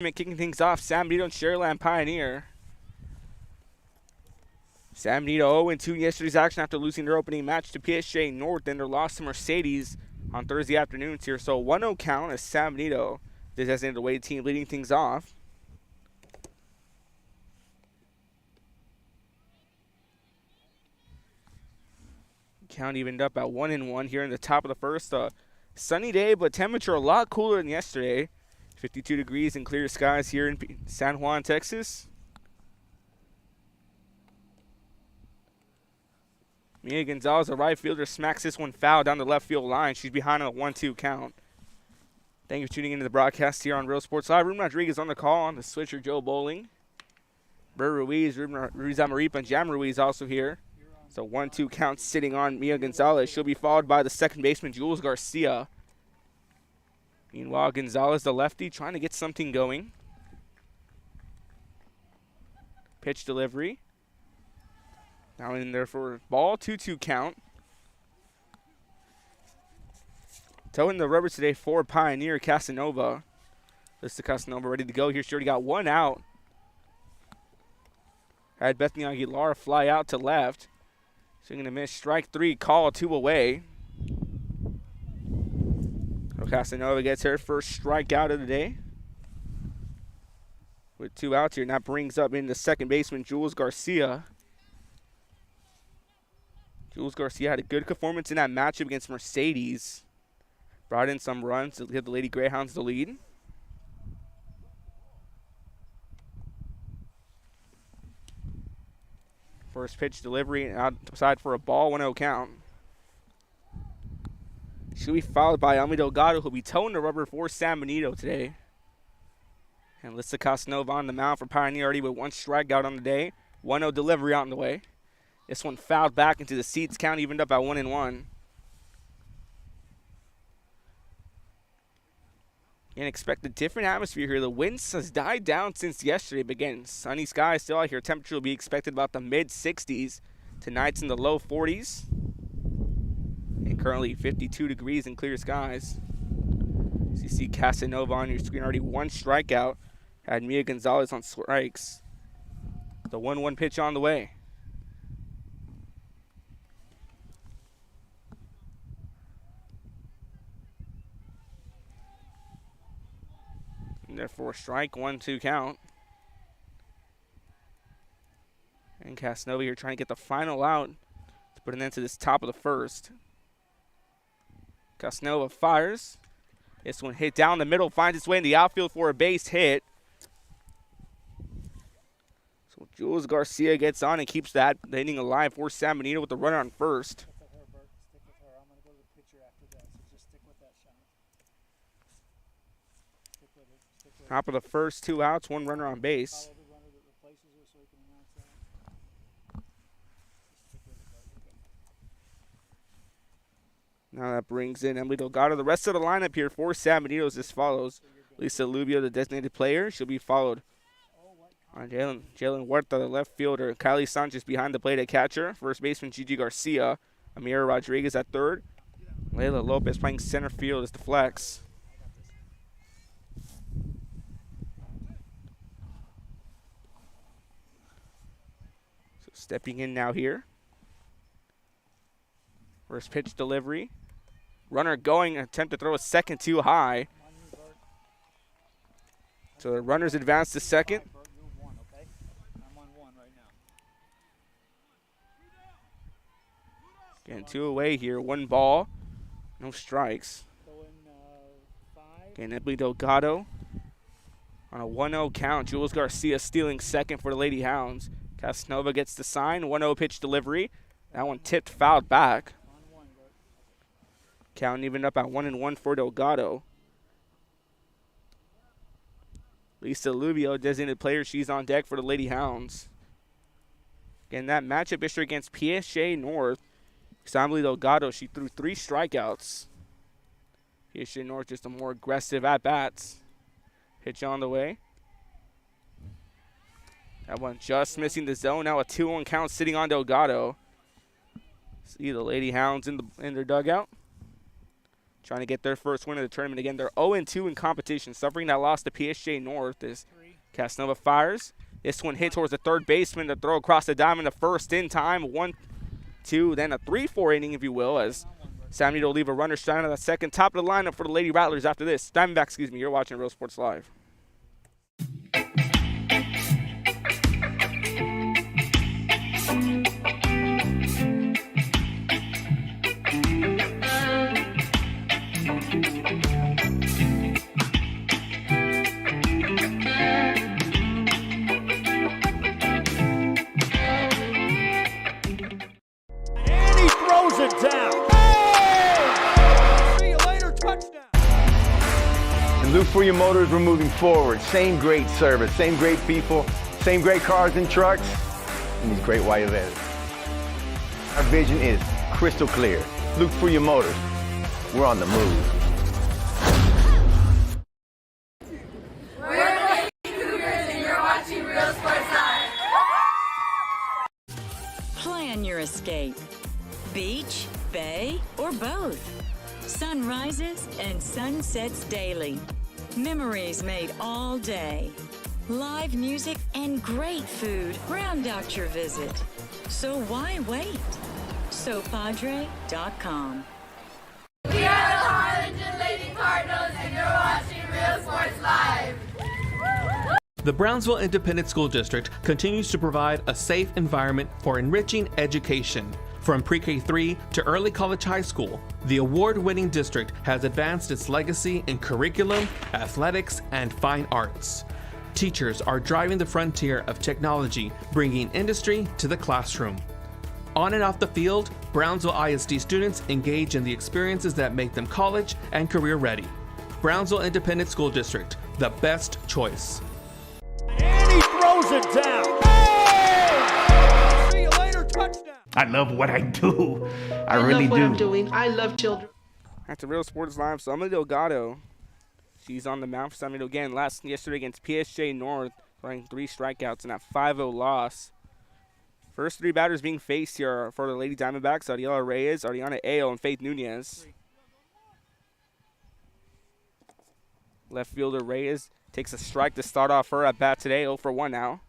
Kicking things off, San Benito and Sharyland Pioneer. San Benito 0-2 yesterday's action after losing their opening match to PSJ North and their loss to Mercedes on Thursday afternoons here. So 1-0 count as San Benito, the designated away team, leading things off. Count evened up at 1-1 here in the top of the first. Sunny day, but temperature a lot cooler than yesterday. 52 degrees and clear skies here in San Juan, Texas. Mia Gonzalez, the right fielder, smacks this one foul down the left field line. She's behind on a 1-2 count. Thank you for tuning into the broadcast here on Real Sports Live. Ruben Rodriguez on the call on the switcher, Joe Bowling. Burr Ruiz, Ruben Ruiz Amaripa, and Jam Ruiz also here. So 1-2 count sitting on Mia Gonzalez. She'll be followed by the second baseman, Jules Garcia. Meanwhile, Gonzalez, the lefty, trying to get something going. Pitch delivery. Now in there for ball, 2-2 count. Towing the rubber today for Pioneer, Casanova. Lista Casanova ready to go here. She already got one out. Had Bethany Aguilar fly out to left. Swinging a miss, strike three, call, 2 away. So Casanova gets her first strikeout of the day. With 2 outs here, and that brings up in the second baseman, Jules Garcia. Jules Garcia had a good performance in that matchup against Mercedes. Brought in some runs to give the Lady Greyhounds the lead. First pitch delivery outside for a ball, 1-0 count. She'll be followed by Almi Delgado, who'll be towing the rubber for San Benito today. And Lissa Casanova on the mound for Pioneer already with 1 strikeout on the day. 1-0 delivery out in the way. This one fouled back into the seats. Count evened up at 1-1. And expect a different atmosphere here. The wind has died down since yesterday. But again, sunny skies still out here. Temperature will be expected about the mid-60s. Tonight's in the low 40s. And currently 52 degrees and clear skies. So you see Casanova on your screen already 1 strikeout. Had Mia Gonzalez on strikes. The 1-1 pitch on the way. And therefore strike, 1-2 count. And Casanova here trying to get the final out to put an end to this top of the first. Casanova fires. This one hit down the middle, finds its way in the outfield for a base hit. So Jules Garcia gets on and keeps that inning alive for San Benito with the runner on first. Top of the first, 2 outs, 1 runner on base. Now that brings in Emily Delgado. The rest of the lineup here for San Benito is as follows. Lisa Lubio, the designated player. She'll be followed on Jalen Huerta, the left fielder. Kylie Sanchez behind the plate at catcher. First baseman Gigi Garcia. Amira Rodriguez at third. Layla Lopez playing center field as the flex. So stepping in now here. First pitch delivery. Runner going, attempt to throw a second too high. So the runners advance to second. Again, 2 away here, 1 ball, no strikes. Again, Emily Delgado on a 1-0 count. Jules Garcia stealing second for the Lady Hounds. Casanova gets the sign, 1-0 pitch delivery. That one tipped, fouled back. Count evened up at 1-1 for Delgado. Lisa Lubio, designated player, she's on deck for the Lady Hounds. Again, that matchup yesterday against PSJ North. Emily Delgado, she threw 3 strikeouts. PSJ North just a more aggressive at-bats. Pitch on the way. That one just missing the zone. Now a 2-1 count sitting on Delgado. See the Lady Hounds in their dugout. trying to get their first win of the tournament. Again, they're 0-2 in competition, suffering that loss to PSJ North as Casanova fires. This one hit towards the third baseman. The throw across the diamond, the first in time. 1-2, then a 3-4 inning, if you will, as San Benito will leave a runner stranded on the second. Top of the lineup for the Lady Rattlers after this. Diamondbacks, excuse me. You're watching Real Sports Live. It down. Hey! See you later, touchdown. And look for your motors, we're moving forward. Same great service, same great people, same great cars and trucks, and these great white events. Our vision is crystal clear. Look for your motors. We're on the move. We're the Lady Cougars and you're watching Real Sports Live. Plan your escape. Beach, bay, or both. Sunrises and sunsets daily. Memories made all day. Live music and great food round out your visit. So why wait? SoPadre.com. We are the Harlingen Lady Cardinals and you're watching Real Sports Live. The Brownsville Independent School District continues to provide a safe environment for enriching education. From pre-K3 to early college high school, the award-winning district has advanced its legacy in curriculum, athletics, and fine arts. Teachers are driving the frontier of technology, bringing industry to the classroom. On and off the field, Brownsville ISD students engage in the experiences that make them college and career ready. Brownsville Independent School District, the best choice. And he throws it down. Hey! See you later, touchdown. I love what I do. I really love what do. I'm doing. I love children. After Real Sports Live, so Emily Delgado, she's on the mound for San Benito again. Yesterday against PSJ North, throwing 3 strikeouts in that 5-0 loss. First 3 batters being faced here are for the Lady Diamondbacks: Ariela Reyes, Ariana Ayo, and Faith Nunez. Left fielder Reyes takes a strike to start off her at bat today. 0 for 1 now.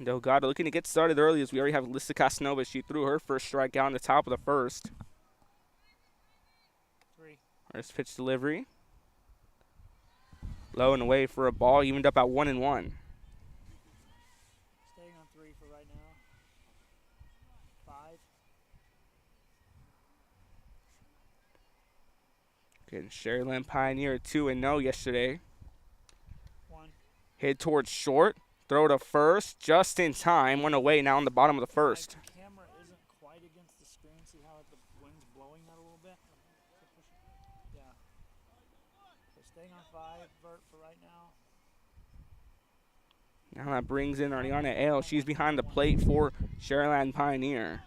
Delgado looking to get started early as we already have Alyssa Casanova. She threw her first strikeout on the top of the first. First pitch delivery. Low and away for a ball, evened up at 1-1. Staying on 3 for right now. 5. Getting Sharyland Pioneer 2-0 yesterday. 1. Hit towards short. Throw to first, just in time. 1 away now on the bottom of the first. The camera isn't quite against the screen. See how the wind's blowing that a little bit? Yeah. So staying on 5 vert for right now. Now that brings in Ariana Ayo. She's behind the plate for Sharyland Pioneer.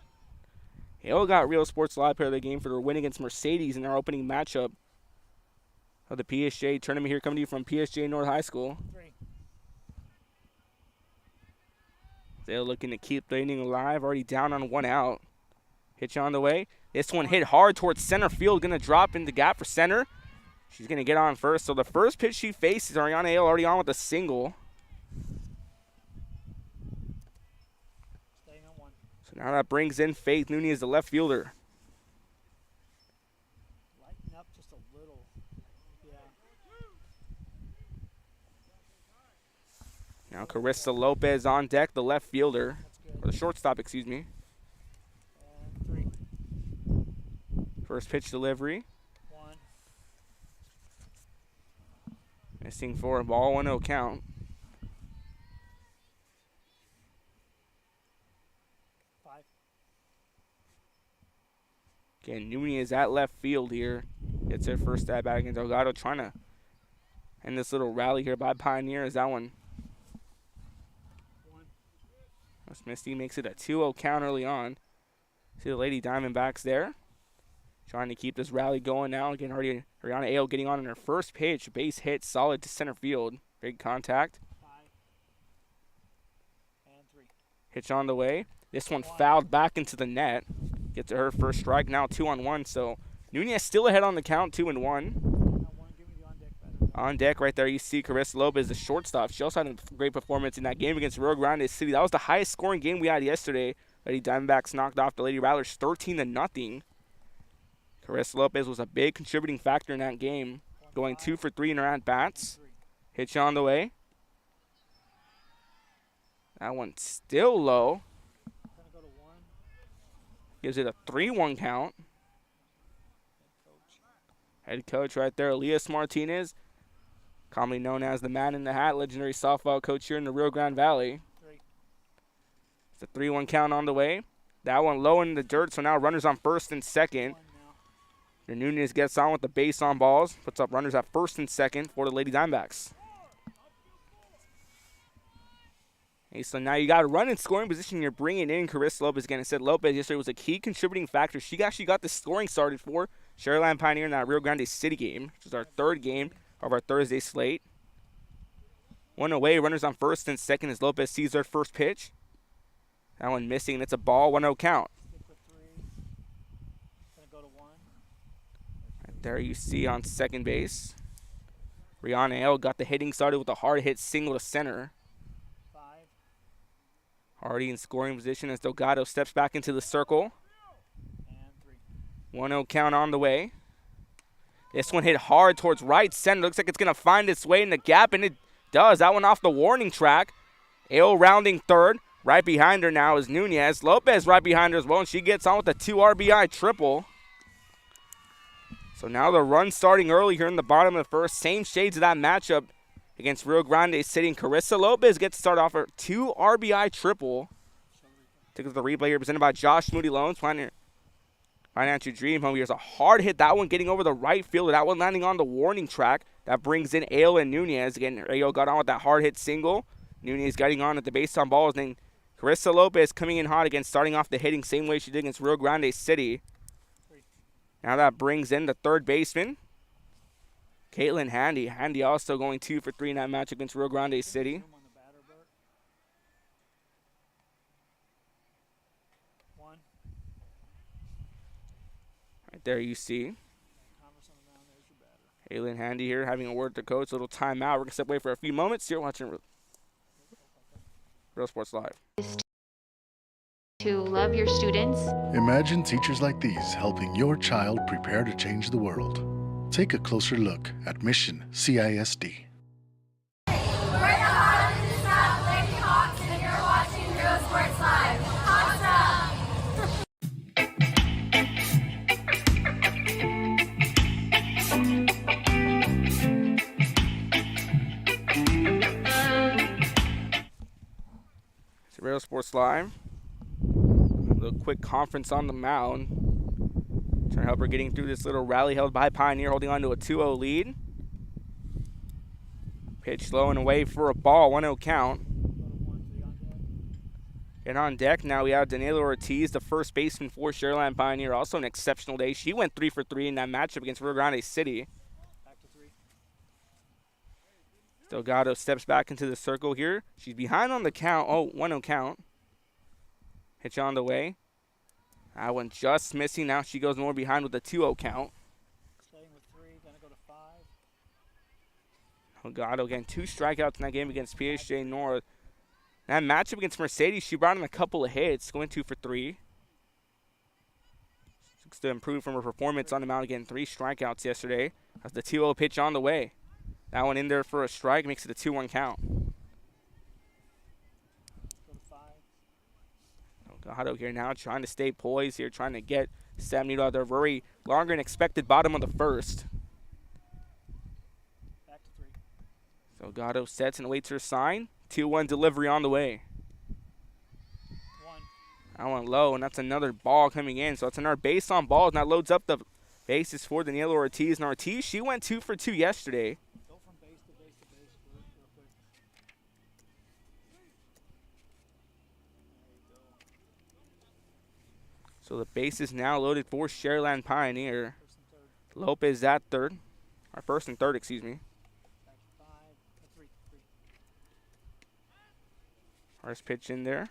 Ayo got Real Sports Live player of the game for their win against Mercedes in their opening matchup of the PSJ tournament. Here coming to you from PSJ North High School. 3. They're looking to keep the inning alive. Already down on 1 out. Pitch on the way. This one hit hard towards center field. Going to drop in the gap for center. She's going to get on first. So the first pitch she faces, Ariana Ayo already on with a single. Staying on 1. So now that brings in Faith Nunez, the left fielder. Lighten up just a little. Yeah. Now Carissa Lopez on deck, the left fielder. Or the shortstop, excuse me. And 3. First pitch delivery. 1. Missing for a ball, 1-0 count. 5. Again, Nunez at left field here. Gets her first at bat against Delgado, trying to end this little rally here by Pioneer. Is that one? Misty makes it a 2-0 count early on. See the Lady Diamondbacks there. Trying to keep this rally going now. Again, already Ariana Ayo getting on in her first pitch. Base hit, solid to center field. Big contact. 5. And 3. Pitch on the way. This one fouled back into the net. Gets to her first strike, now 2-on-1. So Nunez still ahead on the count, 2-1. On deck right there, you see Carissa Lopez, the shortstop. She also had a great performance in that game against Rio Grande City. That was the highest scoring game we had yesterday. Lady Diamondbacks knocked off the Lady Rattlers 13-0. Carissa Lopez was a big contributing factor in that game, going 2 for 3 in her at-bats. Hitch on the way. That one's still low. Gives it a 3-1 count. Head coach right there, Elias Martinez, commonly known as the Man in the Hat, legendary softball coach here in the Rio Grande Valley. It's a 3-1 count on the way. That one low in the dirt, so now runners on first and second. Nunez gets on with the base on balls, puts up runners at first and second for the Lady Diamondbacks. Okay, so now you got a run in scoring position. You're bringing in Carissa Lopez again. I said Lopez yesterday was a key contributing factor. She actually got the scoring started for Sharyland Pioneer in that Rio Grande City game, which is our third game of our Thursday slate. One away, runners on first and second as Lopez sees their first pitch. That one missing, and it's a ball, 1-0 count. Right there you see on second base. Rihanna Hale got the hitting started with a hard hit single to center. Hardy in scoring position as Delgado steps back into the circle. 1-0 count on the way. This one hit hard towards right center. Looks like it's going to find its way in the gap, and it does. That one off the warning track. Hale rounding third. Right behind her now is Nunez. Lopez right behind her as well, and she gets on with a 2 RBI triple. So now the run starting early here in the bottom of the first. Same shades of that matchup against Rio Grande City. And Carissa Lopez gets to start off her 2 RBI triple. Take the replay here presented by Josh Moody Loans. Financial Dream Home. Here's a hard hit. That one getting over the right fielder. That one landing on the warning track. That brings in Ale and Nunez. Again, Ale got on with that hard hit single. Nunez getting on at the base on balls. Then Carissa Lopez coming in hot again, starting off the hitting same way she did against Rio Grande City. Now that brings in the third baseman, Caitlin Handy. Handy also going 2 for 3 in that match against Rio Grande City. Right there you see Caitlin Handy here having a word to coach. A little timeout. We're going to step away for a few moments. You're watching Real Sports Live. To love your students. Imagine teachers like these helping your child prepare to change the world. Take a closer look at Mission CISD. We're the Harlem to South Lady Hawks, and you're watching Real Sports Live. It's Real Sports Live. A little quick conference on the mound. Trying to help her getting through this little rally held by Pioneer, holding on to a 2-0 lead. Pitch low and away for a ball, 1-0 count. And on deck now we have Danilo Ortiz, the first baseman for Sharyland Pioneer. Also an exceptional day. She went 3 for 3 in that matchup against Rio Grande City. Delgado steps back into the circle here. She's behind on the count. Oh, 1-0 count. Hitch on the way. That one just missing. Now she goes more behind with a 2-0 count. Staying with 3, gonna go to 5. Delgado again, 2 strikeouts in that game against PSJ North. That matchup against Mercedes, she brought in a couple of hits, going 2 for 3. Looks to improve from her performance on the mound again. 3 strikeouts yesterday. That's the 2-0 pitch on the way. That one in there for a strike, makes it a 2-1 count. Delgado here now trying to stay poised here, trying to get Sam Benito out there. Very longer than expected bottom of the first. Back to 3. Delgado sets and waits her sign. 2-1 delivery on the way. 1. That one low, and that's another ball coming in. So it's another base on balls. Now loads up the bases for Danilo Ortiz. And Ortiz, she went 2 for 2 yesterday. Go from base to base to base real quick. So the base is now loaded for Sharyland Pioneer. Lopez at third. Or first and third, excuse me. Back to 5. 3. First pitch in there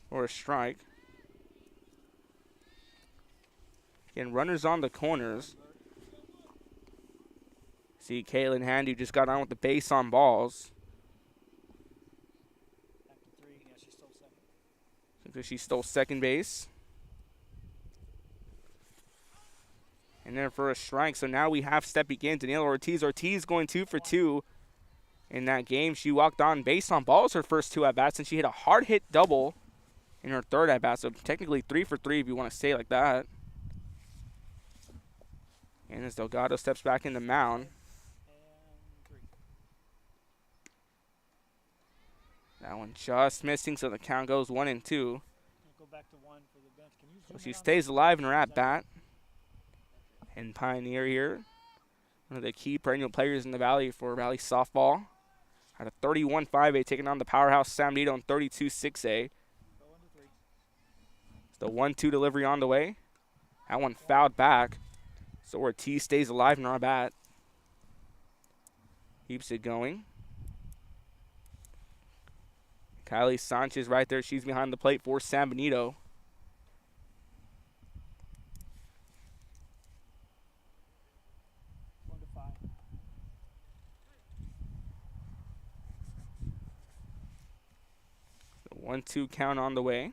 for a strike. Again, runners on the corners. See Caitlin Handy just got on with the base on balls. Back to 3. Yeah, she stole second. Because she stole second base. And then for a strike, so now we have step begin. Daniela Ortiz going 2 for 2 in that game. She walked on base on balls her first 2 at-bats, and she hit a hard hit double in her third at-bat. So technically 3 for 3 if you want to say it like that. And as Delgado steps back in the mound. And 3. That one just missing, so the count goes 1-2. Go back to 1 for the bench. Can you So zoom she in on stays that? alive in her at-bat. And Pioneer here, one of the key perennial players in the Valley for Valley softball. Had a 31-5A taking on the powerhouse San Benito on 32-6A. Go into 3. The 1-2 delivery on the way. That one fouled back. So Ortiz stays alive in our bat. Keeps it going. Kylie Sanchez right there. She's behind the plate for San Benito. The 1-2 count on the way.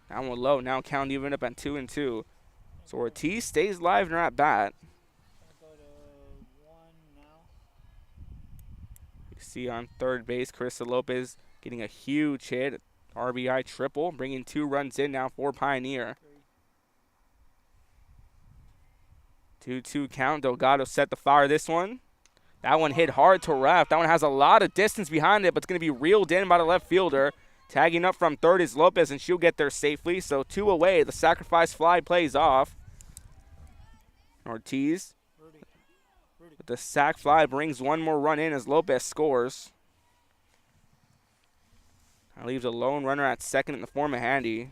That one low. Now count even up at 2-2. So Ortiz stays live in her at bat. Go to 1 now. You see on third base, Carissa Lopez getting a huge hit. RBI triple, bringing 2 runs in now for Pioneer. 2-2 count. Delgado set the fire this one. That one hit hard to left. That one has a lot of distance behind it, but it's going to be reeled in by the left fielder. Tagging up from third is Lopez, and she'll get there safely. So 2 away. The sacrifice fly plays off. Ortiz with the sac fly brings 1 more run in as Lopez scores. That leaves a lone runner at second in the form of Handy.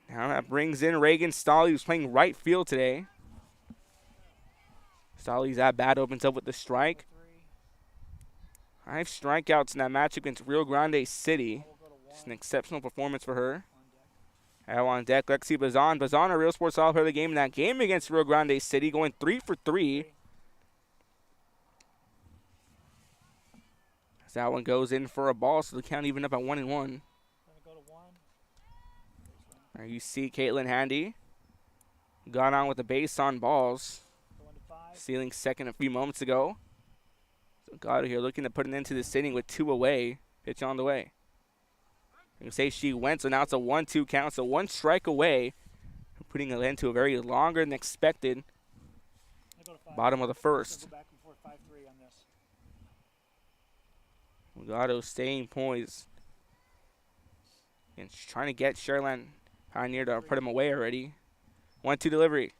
Now that brings in Reagan Stolle, who's playing right field today. Stolle's at bat opens up with the strike. 5 strikeouts in that match against Rio Grande City. Just an exceptional performance for her. Now on deck, Lexi Bazan. Bazan, a Real Sports All Player of the game in that game against Rio Grande City, going 3 for 3. As that one goes in for a ball, so the count even up at 1-1. There you see Caitlin Handy. Got on with the base on balls. Stealing second a few moments ago. So Delgado here looking to put an end to this inning with 2 away. Pitch on the way. You can say she went, so now it's a 1-2 count. So 1 strike away. Putting an end to a very longer than expected bottom of the first. Delgado staying poised. And she's trying to get Sharyland Pioneer to put him away already. 1-2 delivery.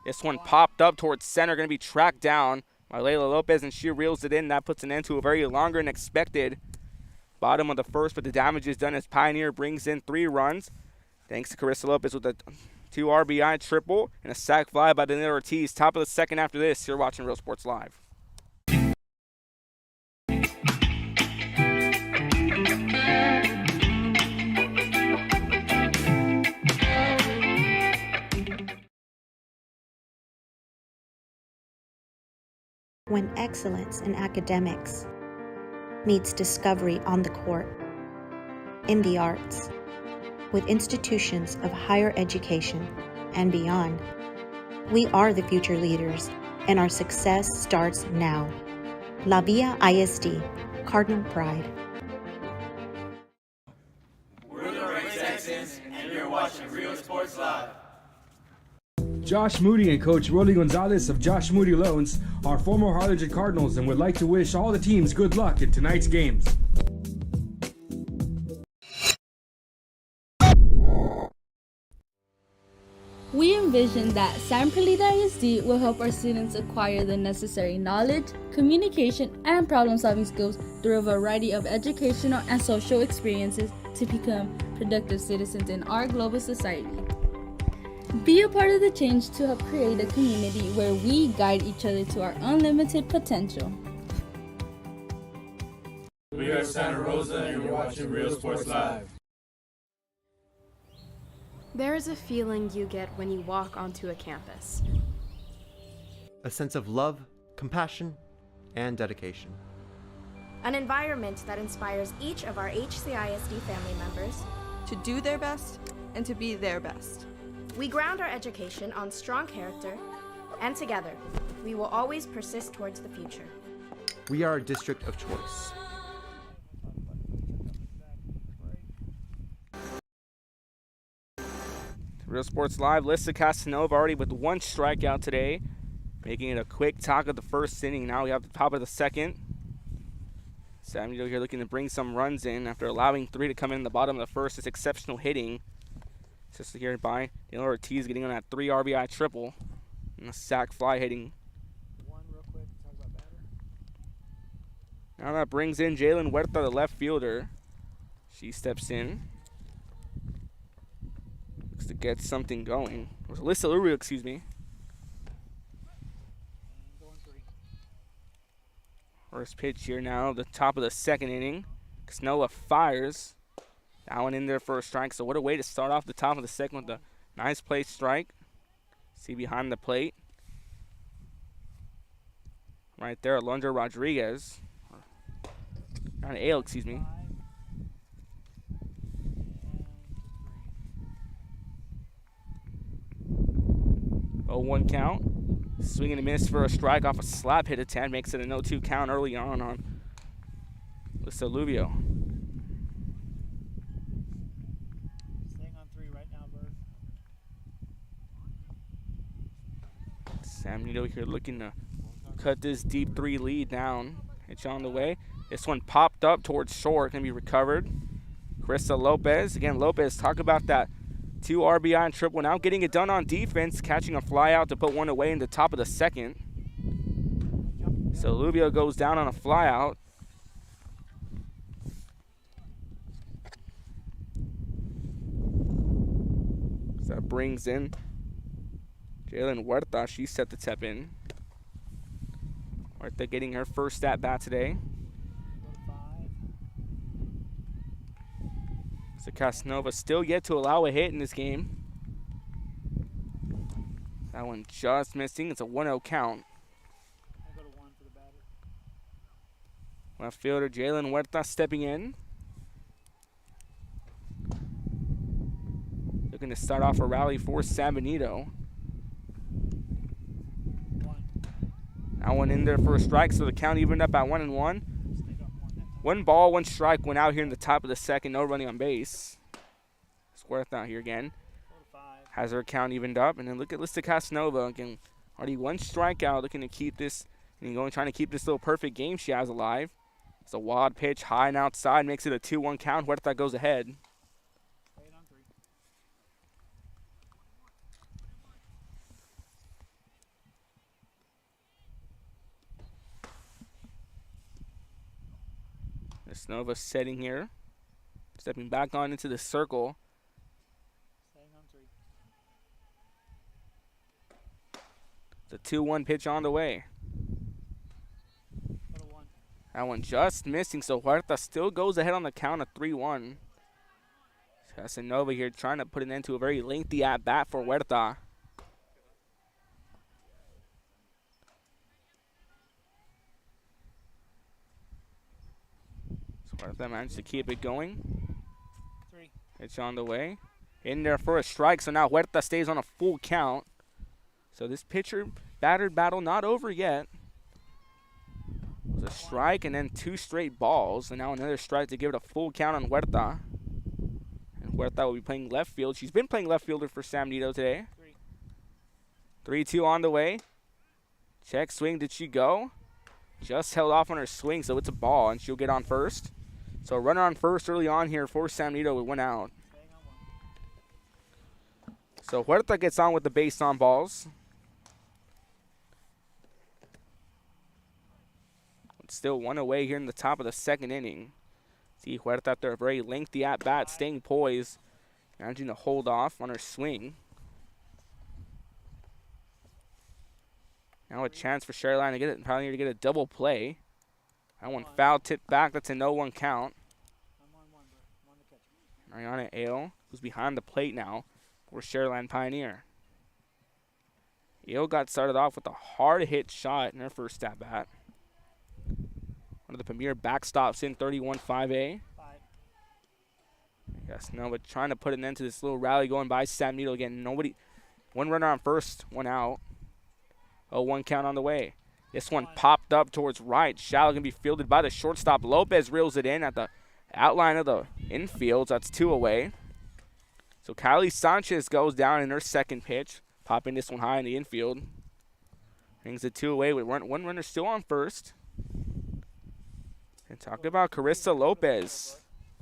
This one popped up towards center, going to be tracked down by Layla Lopez, and she reels it in. That puts an end to a very longer than expected bottom of the first, but the damage is done as Pioneer brings in 3 runs. Thanks to Carissa Lopez with a 2 RBI triple and a sac fly by Danilo Ortiz. Top of the second after this. You're watching Real Sports Live. When excellence in academics meets discovery on the court, in the arts, with institutions of higher education and beyond, we are the future leaders, and our success starts now. La Villa ISD, Cardinal Pride. We're the Red Texans, and you're watching Real Sports Live. Josh Moody and Coach Rolly Gonzalez of Josh Moody Loans are former Harlingen Cardinals and would like to wish all the teams good luck in tonight's games. We envision that San Perlita ISD will help our students acquire the necessary knowledge, communication, and problem-solving skills through a variety of educational and social experiences to become productive citizens in our global society. Be a part of the change to help create a community where we guide each other to our unlimited potential. We are Santa Rosa, and you're watching Real Sports Live. There is a feeling you get when you walk onto a campus. A sense of love, compassion, and dedication. An environment that inspires each of our HCISD family members to do their best and to be their best. We ground our education on strong character, and together, we will always persist towards the future. We are a district of choice. Real Sports Live, Lissa Casanova already with 1 strikeout today, making it a quick talk of the first inning. Now we have the top of the second. Sam Benito here looking to bring some runs in after allowing 3 to come in the bottom of the first. It's exceptional hitting. Assisted here by Daniel Ortiz getting on that 3 RBI triple. And a sac fly hitting. Now that brings in Jalen Huerta, the left fielder. She steps in. Looks to get something going. It was Alyssa Uru, excuse me. First pitch here now, the top of the second inning. Casanova fires. That one in there for a strike. So what a way to start off the top of the second with a nice play strike. See behind the plate. Right there, Alondra Rodriguez. Not Ale, excuse me. 0-1 count. Swing and a miss for a strike off a slap hit attempt. Makes it a 0-2 count early on Lissa Lubio. Staying on 3 right now, Bird. Sam Benito here looking to cut this deep 3 lead down. Hitch on the way. This one popped up towards short. Can be recovered. Carissa Lopez. Again, Lopez, talk about that 2 RBI and triple. Now getting it done on defense, catching a fly out to put one away in the top of the second. So Lubio goes down on a fly out. So that brings in Jalen Huerta. She's set to step in. Huerta getting her first at bat today. So Casanova still yet to allow a hit in this game. That one just missing. It's a 1-0 count. Left fielder Jalen Huerta stepping in. Looking to start off a rally for San Benito. That one in there for a strike, so the count evened up at 1-1. 1 ball, 1 strike went out here in the top of the second. No running on base. Huerta out here again. Has her count evened up. And then look at Lissa Casanova again. Already 1 strikeout, looking to keep this, and trying to keep this little perfect game she has alive. It's a wild pitch, high and outside, makes it a 2-1 count. Huerta goes ahead. Casanova setting here. Stepping back on into the circle. The 2-1 pitch on the way. That one just missing, so Huerta still goes ahead on the count of 3-1. Casanova here trying to put an end to a very lengthy at-bat for Huerta. So Huerta managed to keep it going. Pitch on the way. In there for a strike, so now Huerta stays on a full count. So this pitcher-battered battle not over yet. It was a strike and then 2 straight balls. And now another strike to give it a full count on Huerta. And Huerta will be playing left field. She's been playing left fielder for San Benito today. 3-2 on the way. Check swing. Did she go? Just held off on her swing, so it's a ball, and she'll get on first. So a runner on first early on here for San Benito with 1 out. So Huerta gets on with the base on balls. Still 1 away here in the top of the second inning. See Huerta after a very lengthy at-bat, staying poised, managing to hold off on her swing. Now a chance for Sharyland to get it. Probably need to get a double play. That one foul tipped back. That's a 0-1 count. Ariana Ale, who's behind the plate now for Sharyland Pioneer. Ale got started off with a hard-hit shot in her first at-bat. One of the premier backstops in 31-5A. Yes, no, but trying to put an end to this little rally going by Sam Needle again. Nobody, one runner on first, one out. 0-1 count on the way. This one popped up towards right. Shallow can be fielded by the shortstop. Lopez reels it in at the outline of the infield. So that's 2 away. So Kylie Sanchez goes down in her second pitch, popping this one high in the infield. Brings it 2 away with one runner still on first. And talk about Carissa Lopez.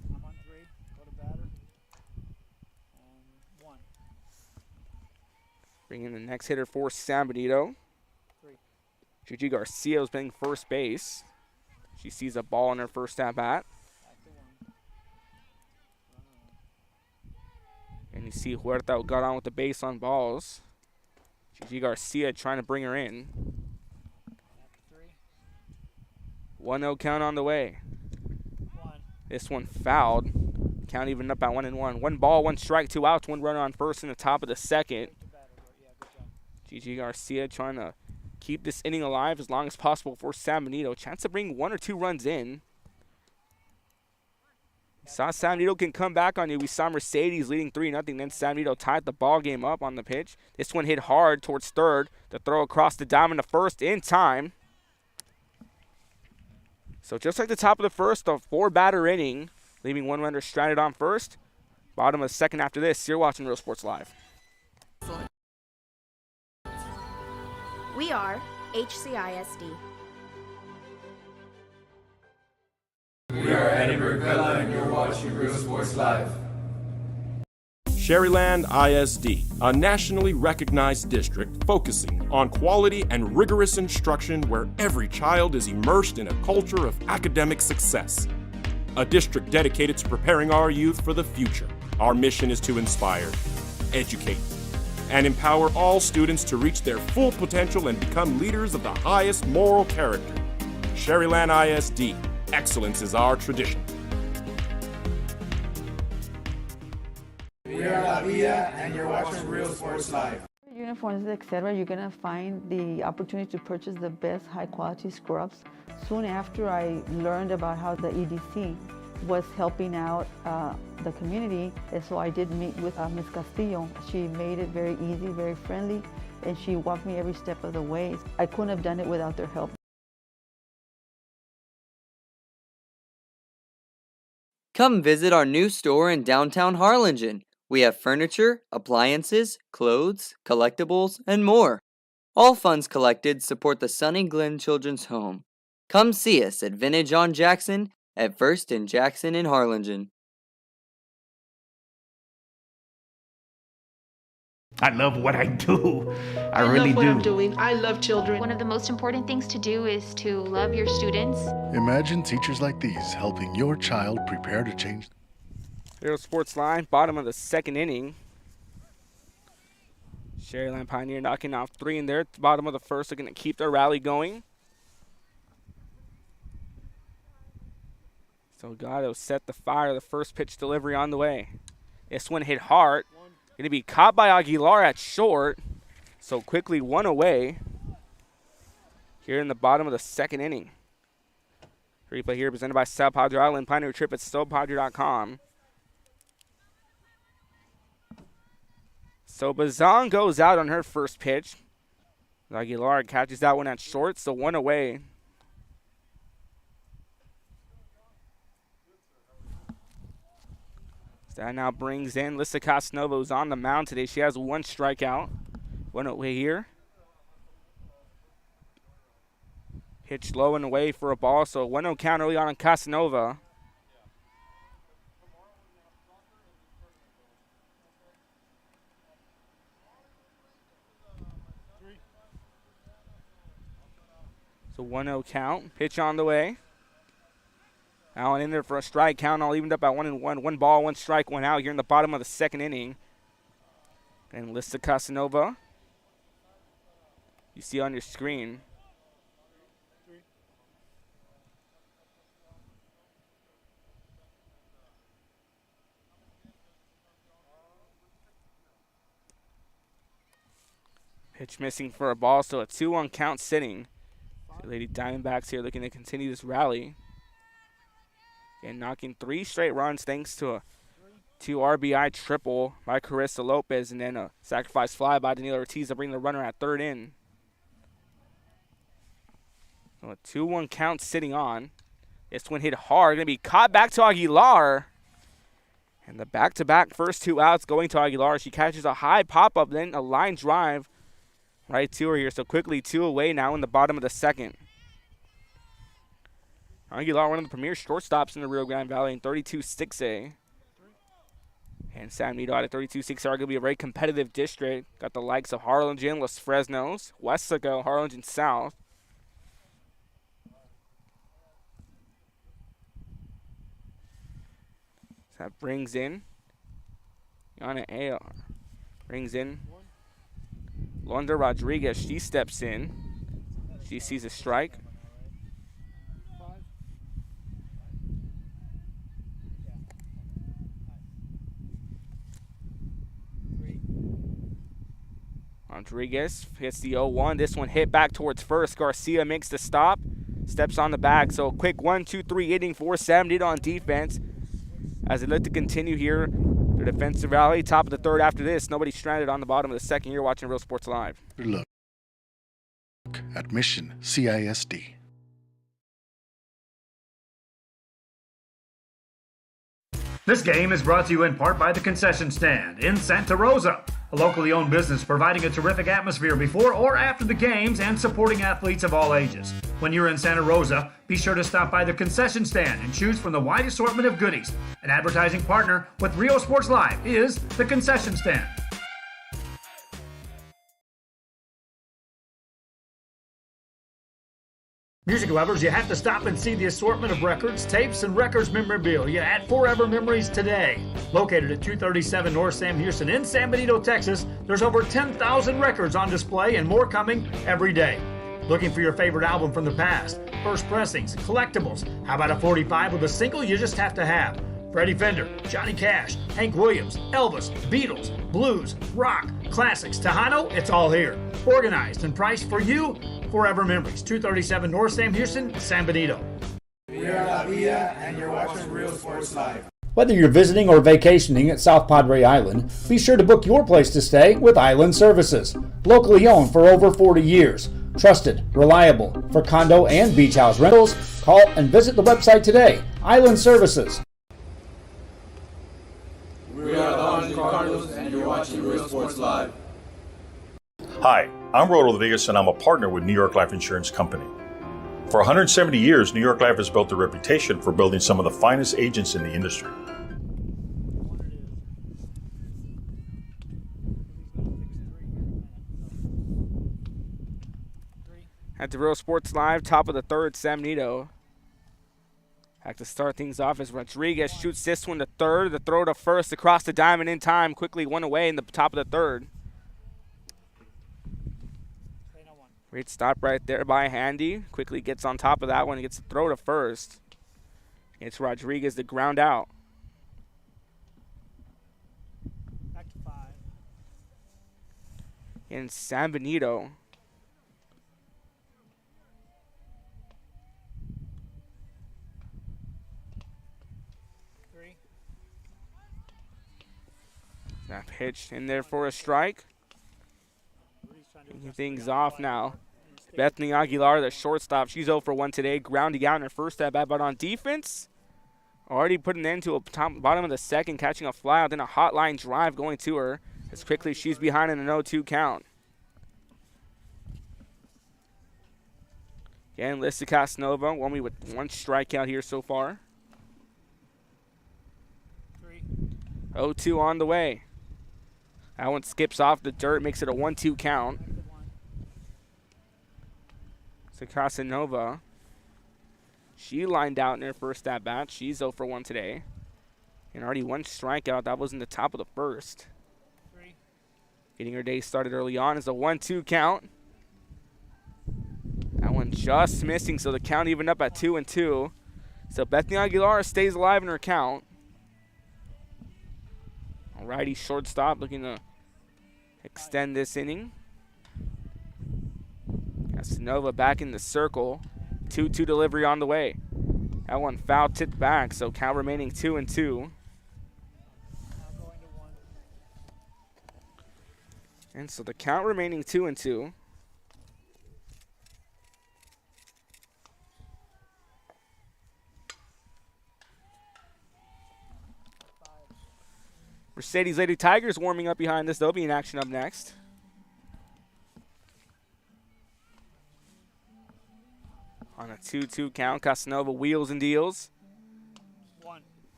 I'm on 3. Go to batter. And 1. Bringing the next hitter for San Benito. 3. Gigi Garcia is playing first base. She sees a ball in her first at-bat. And you see Huerta got on with the base on balls. Gigi Garcia trying to bring her in. 1-0 count on the way. This one fouled. Count even up at 1-1. 1 ball, 1 strike, 2 outs, 1 runner on first in the top of the second. Gigi Garcia trying to keep this inning alive as long as possible for San Benito. Chance to bring 1 or 2 runs in. Saw San Benito can come back on you. We saw Mercedes leading 3-0. Then San Benito tied the ball game up on the pitch. This one hit hard towards third. The throw across the diamond to first in time. So just like the top of the first, a 4-batter inning, leaving 1 runner stranded on first. Bottom of the second after this. You're watching Real Sports Live. We are HCISD. We are Edinburgh Villa and you're watching Real Sports Live. Sharyland ISD, a nationally recognized district focusing on quality and rigorous instruction where every child is immersed in a culture of academic success. A district dedicated to preparing our youth for the future. Our mission is to inspire, educate, and empower all students to reach their full potential and become leaders of the highest moral character. Sharyland ISD, excellence is our tradition. We are La Villa and you're watching Real Sports Live. Uniforms, etc., you're going to find the opportunity to purchase the best high-quality scrubs. Soon after I learned about how the EDC was helping out the community, and so I did meet with Ms. Castillo. She made it very easy, very friendly, and she walked me every step of the way. I couldn't have done it without their help. Come visit our new store in downtown Harlingen. We have furniture, appliances, clothes, collectibles, and more. All funds collected support the Sunny Glen Children's Home. Come see us at Vintage on Jackson at First and Jackson in Harlingen. I love what I do. I love really what do. I'm doing. I love children. One of the most important things to do is to love your students. Imagine teachers like these helping your child prepare to change. Real Sports Line, bottom of the second inning. Sharyland Pioneer knocking off 3 in there. At the bottom of the first, they're going to keep their rally going. So Gatto set the fire. The first pitch delivery on the way. This one hit hard. Going to be caught by Aguilar at short. So quickly 1 away. Here in the bottom of the second inning. Replay here presented by South Padre Island. Pioneer trip at SoPadre.com. So Bazan goes out on her first pitch. Aguilar catches that one at short, so 1 away. So that now brings in Lissa Casanova, who's on the mound today. She has 1 strikeout. 1 away here. Pitched low and away for a ball, so 1-0 count early on Casanova. So 1-0 count. Pitch on the way. Allen in there for a strike count. All evened up at 1-1. 1 ball, 1 strike, 1 out here in the bottom of the second inning. And Lissa Casanova you see on your screen. Pitch missing for a ball, so a 2-1 count sitting. The Lady Diamondbacks here looking to continue this rally. And knocking 3 straight runs thanks to a 2 RBI triple by Carissa Lopez, and then a sacrifice fly by Daniela Ortiz to bring the runner at third in. So a 2-1 count sitting on. This one hit hard, going to be caught back to Aguilar. And the back-to-back first 2 outs going to Aguilar. She catches a high pop-up, then a line drive right to her here. So quickly 2 away now in the bottom of the second. Aguilar, one of the premier shortstops in the Rio Grande Valley, in 32-6A. And San Benito out of 32-6, arguably a very competitive district. Got the likes of Harlingen, Los Fresnos, Westaco, Harlingen South. So that brings in Yana AR. Brings in Londa Rodriguez. She steps in. She sees a strike. Rodriguez hits the 0-1. This one hit back towards first. Garcia makes the stop. Steps on the bag. So a quick 1-2-3 inning for San Benito on defense as they look to continue here their defensive rally. Top of the third after this. Nobody stranded on the bottom of the second. You're watching Real Sports Live. Look at Mission CISD. This game is brought to you in part by the Concession Stand in Santa Rosa, a locally owned business providing a terrific atmosphere before or after the games and supporting athletes of all ages. When you're in Santa Rosa, be sure to stop by the Concession Stand and choose from the wide assortment of goodies. An advertising partner with Rio Sports Live is the Concession Stand. Music lovers, you have to stop and see the assortment of records, tapes, and records memorabilia at Forever Memories today. Located at 237 North Sam Houston in San Benito, Texas, there's over 10,000 records on display and more coming every day. Looking for your favorite album from the past, first pressings, collectibles? How about a 45 with a single you just have to have? Freddie Fender, Johnny Cash, Hank Williams, Elvis, Beatles, blues, rock, classics, Tejano, it's all here. Organized and priced for you. Forever Memories, 237 North Sam Houston, San Benito. We are La Villa, and you're watching Real Sports Live. Whether you're visiting or vacationing at South Padre Island, be sure to book your place to stay with Island Services. Locally owned for over 40 years. Trusted, reliable for condo and beach house rentals. Call and visit the website today. Island Services. We are the Harlingen Cardinals, and you're watching Real Sports Live. Hi, I'm Rolando Vegas, and I'm a partner with New York Life Insurance Company. For 170 years, New York Life has built a reputation for building some of the finest agents in the industry. At the Real Sports Live, top of the third, San Benito. Back to start things off as Rodriguez shoots this one to third. The throw to first across the diamond in time. Quickly one away in the top of the third. Great stop right there by Handy. Quickly gets on top of that one and gets the throw to first. It's Rodriguez the ground out. Back to 5. And San Benito. That pitch in there for a strike. Taking things off now. Bethany Aguilar, the shortstop. She's 0 for 1 today. Grounding out in her first at bat, but on defense, already putting an end to a bottom of the second, catching a fly out, then a hot line drive going to her. As quickly she's behind in an 0-2 count. Again, Lissa Casanova, one with 1 strikeout here so far. 0-2 on the way. That one skips off the dirt, makes it a 1-2 count. So Casanova, she lined out in her first at bat. She's 0 for 1 today. And already 1 strikeout. That was in the top of the first. Getting her day started early on is a 1-2 count. one just missing, so the count even up at 2-2. So Bethany Aguilar stays alive in her count. Alrighty, shortstop looking to extend this inning. Casanova back in the circle. 2-2 delivery on the way. That one foul tipped back, so count remaining 2-2. And so the count remaining 2-2. Mercedes Lady Tigers warming up behind this. They'll be in action up next. On a 2-2 count, Casanova wheels and deals.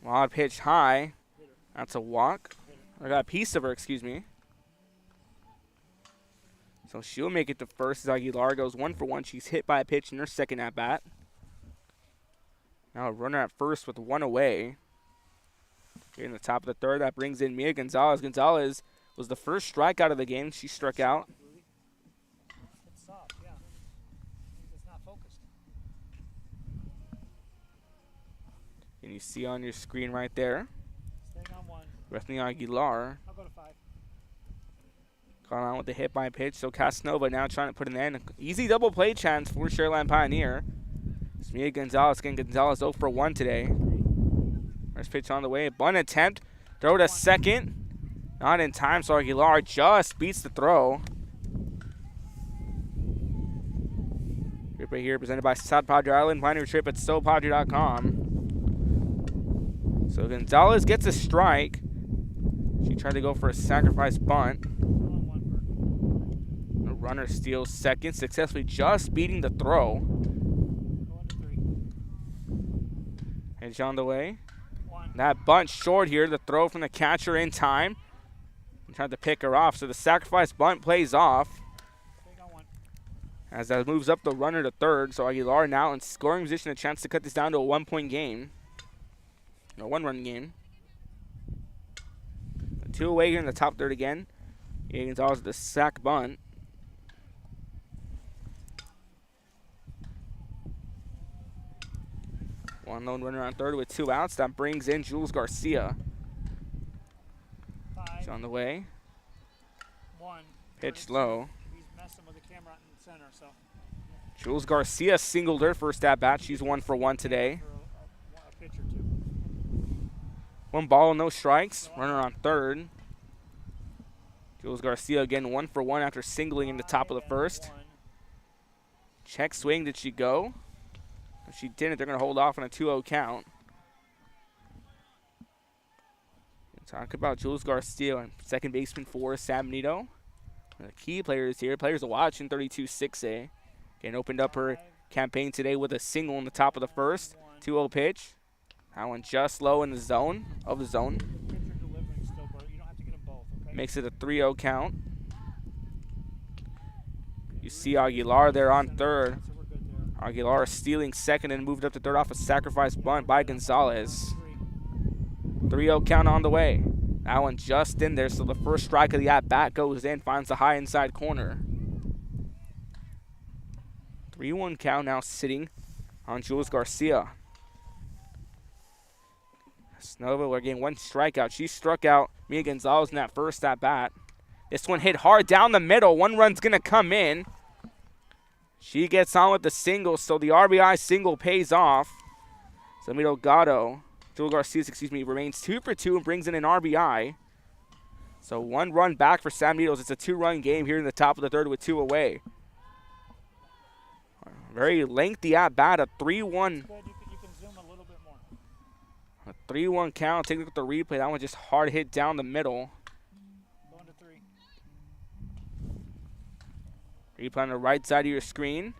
Wild pitch high. That's a walk. I got a piece of her, excuse me. So she'll make it to first as Aguilar goes 1-for-1. She's hit by a pitch in her second at-bat. Now a runner at first with one away. Here in the top of the third, that brings in Mia Gonzalez. Gonzalez was the first strikeout of the game. She struck out. It's soft, yeah. It's not focused. And you see on your screen right there, Staying on one. Bethany Aguilar I'll go to 5. caught on with the hit by pitch. So Casanova now trying to put an end. Easy double play chance for Sharyland Pioneer. It's Mia Gonzalez. Again, Gonzalez 0-for-1 today. First pitch on the way. Bunt attempt. Throw to second. Not in time, so Aguilar just beats the throw. Trip right here presented by South Padre Island. Find your trip at SoPadre.com. So Gonzalez gets a strike. She tried to go for a sacrifice bunt. The runner steals second, successfully just beating the throw. Pitch on the way. That bunt short here. The throw from the catcher in time. And tried to pick her off. So the sacrifice bunt plays off. As that moves up the runner to third. So Aguilar now in scoring position. A chance to cut this down to a 1-point game. No, 1-run game. 2 away here in the top third again. Gonzalez with the sack bunt. One lone runner on third with 2 outs. That brings in Jules Garcia. He's on the way. Pitch low. He's messing with the camera in the center, so. Jules Garcia singled her first at bat. She's 1-for-1 today. A pitch or 2. 1 ball, no strikes. Runner on third. Jules Garcia again 1-for-1 after singling in the top of the first. Check swing. Did she go? If she didn't, they're going to hold off on a 2-0 count. Talk about Jules Garcia and second baseman for San Benito. One of the key players here. Players to watch in 32-6A. Again, opened up her campaign today with a single in the top of the first. 2-0 pitch. That one just low in the zone. Makes it a 3-0 count. You see Aguilar there on third. Aguilar stealing second and moved up to third off a sacrifice bunt by Gonzalez. 3-0 count on the way. That one just in there, so the first strike of the at-bat goes in, finds the high inside corner. 3-1 count now sitting on Jules Garcia. Snova, we're getting 1 strikeout. She struck out Mia Gonzalez in that first at-bat. This one hit hard down the middle. 1 run's going to come in. She gets on with the single, so the RBI single pays off. Samito Gatto, Jules Garcia, remains 2-for-2 and brings in an RBI. So 1 run back for San Benito. It's a 2-run game here in the top of the third with 2 away. Very lengthy at-bat, a 3-1. A 3-1 count. Take a look at the replay. That one just hard hit down the middle. Going to 3. Replay on the right side of your screen.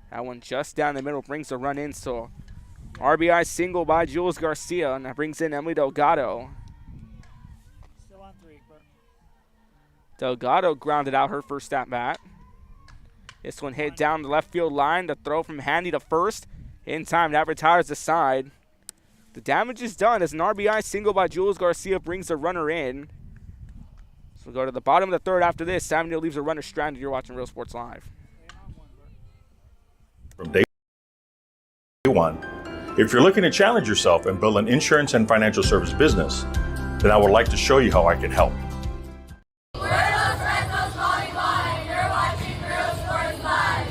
That one just down the middle brings the run in. So RBI single by Jules Garcia, and that brings in Emily Delgado. Still on 3, Bert. Delgado grounded out her first at bat. This one hit down the left field line. The throw from Handy to first. In time, that retires the side. The damage is done as an RBI single by Jules Garcia brings the runner in. So we'll go to the bottom of the third after this. San Benito leaves a runner stranded. You're watching Real Sports Live. from day one. If you're looking to challenge yourself and build an insurance and financial service business, then I would like to show you how I can help. We're Los Rentos Volleyball, and you're watching Real Sports Live.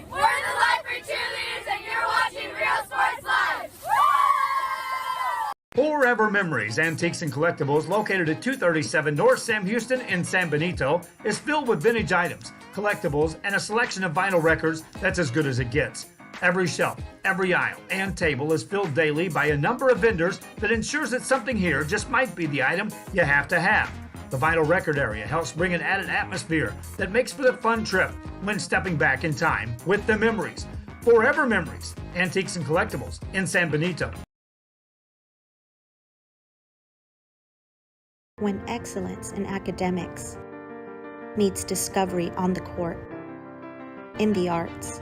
We're the Lifer Cheerleaders, and you're watching Real Sports Live. Forever Memories, Antiques and Collectibles, located at 237 North Sam Houston in San Benito, is filled with vintage items, collectibles, and a selection of vinyl records that's as good as it gets. Every shelf, every aisle, and table is filled daily by a number of vendors that ensures that something here just might be the item you have to have. The vinyl record area helps bring an added atmosphere that makes for the fun trip when stepping back in time with the memories. Forever Memories, Antiques and Collectibles in San Benito. When excellence in academics meets discovery on the court, in the arts,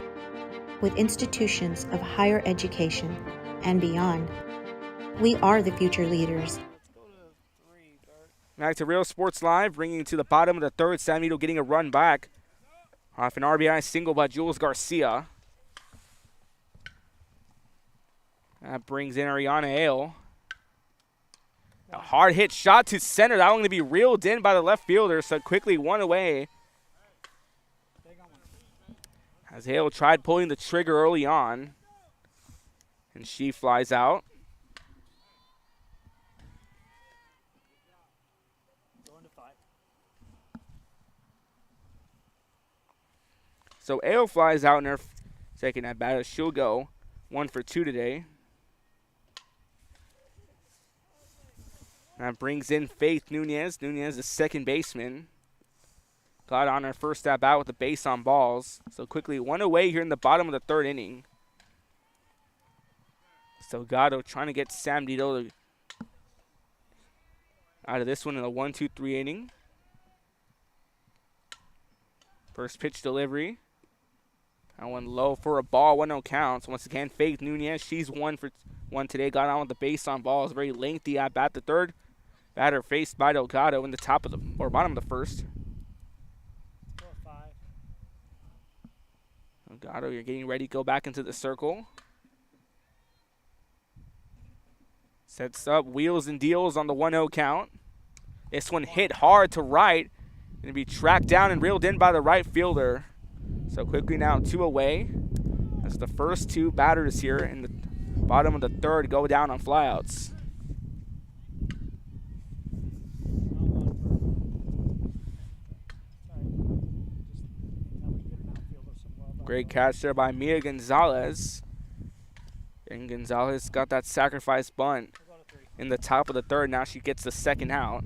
with institutions of higher education and beyond, we are the future leaders. Back to Real Sports Live, bringing you to the bottom of the third. San Benito getting a run back off an RBI single by Jules Garcia. That brings in Ariana Ale. A hard hit shot to center. That one going to be reeled in by the left fielder, so quickly one away. As Hale tried pulling the trigger early on, and she flies out. So Ale flies out in her second at bat. She'll go 1 for 2 today. That brings in Faith Nunez. Nunez, the second baseman, got on her first at bat with the base on balls. So quickly one away here in the bottom of the third inning. Salgado trying to get San Benito out of this one in the 1-2-3 inning. First pitch delivery. That one low for a ball, 1-0 counts. Once again, Faith Nunez, she's 1 for 1 today. Got on with the base on balls. Very lengthy at bat. The third batter faced by Delgado in the top of the or bottom of the first. Delgado, you're getting ready to go back into the circle. Sets up, wheels and deals on the 1-0 count. This one hit hard to right. Going to be tracked down and reeled in by the right fielder. So quickly now 2 away. That's the first 2 batters here in the bottom of the third go down on flyouts. Great catch there by Mia Gonzalez. And Gonzalez got that sacrifice bunt in the top of the third. Now she gets the second out.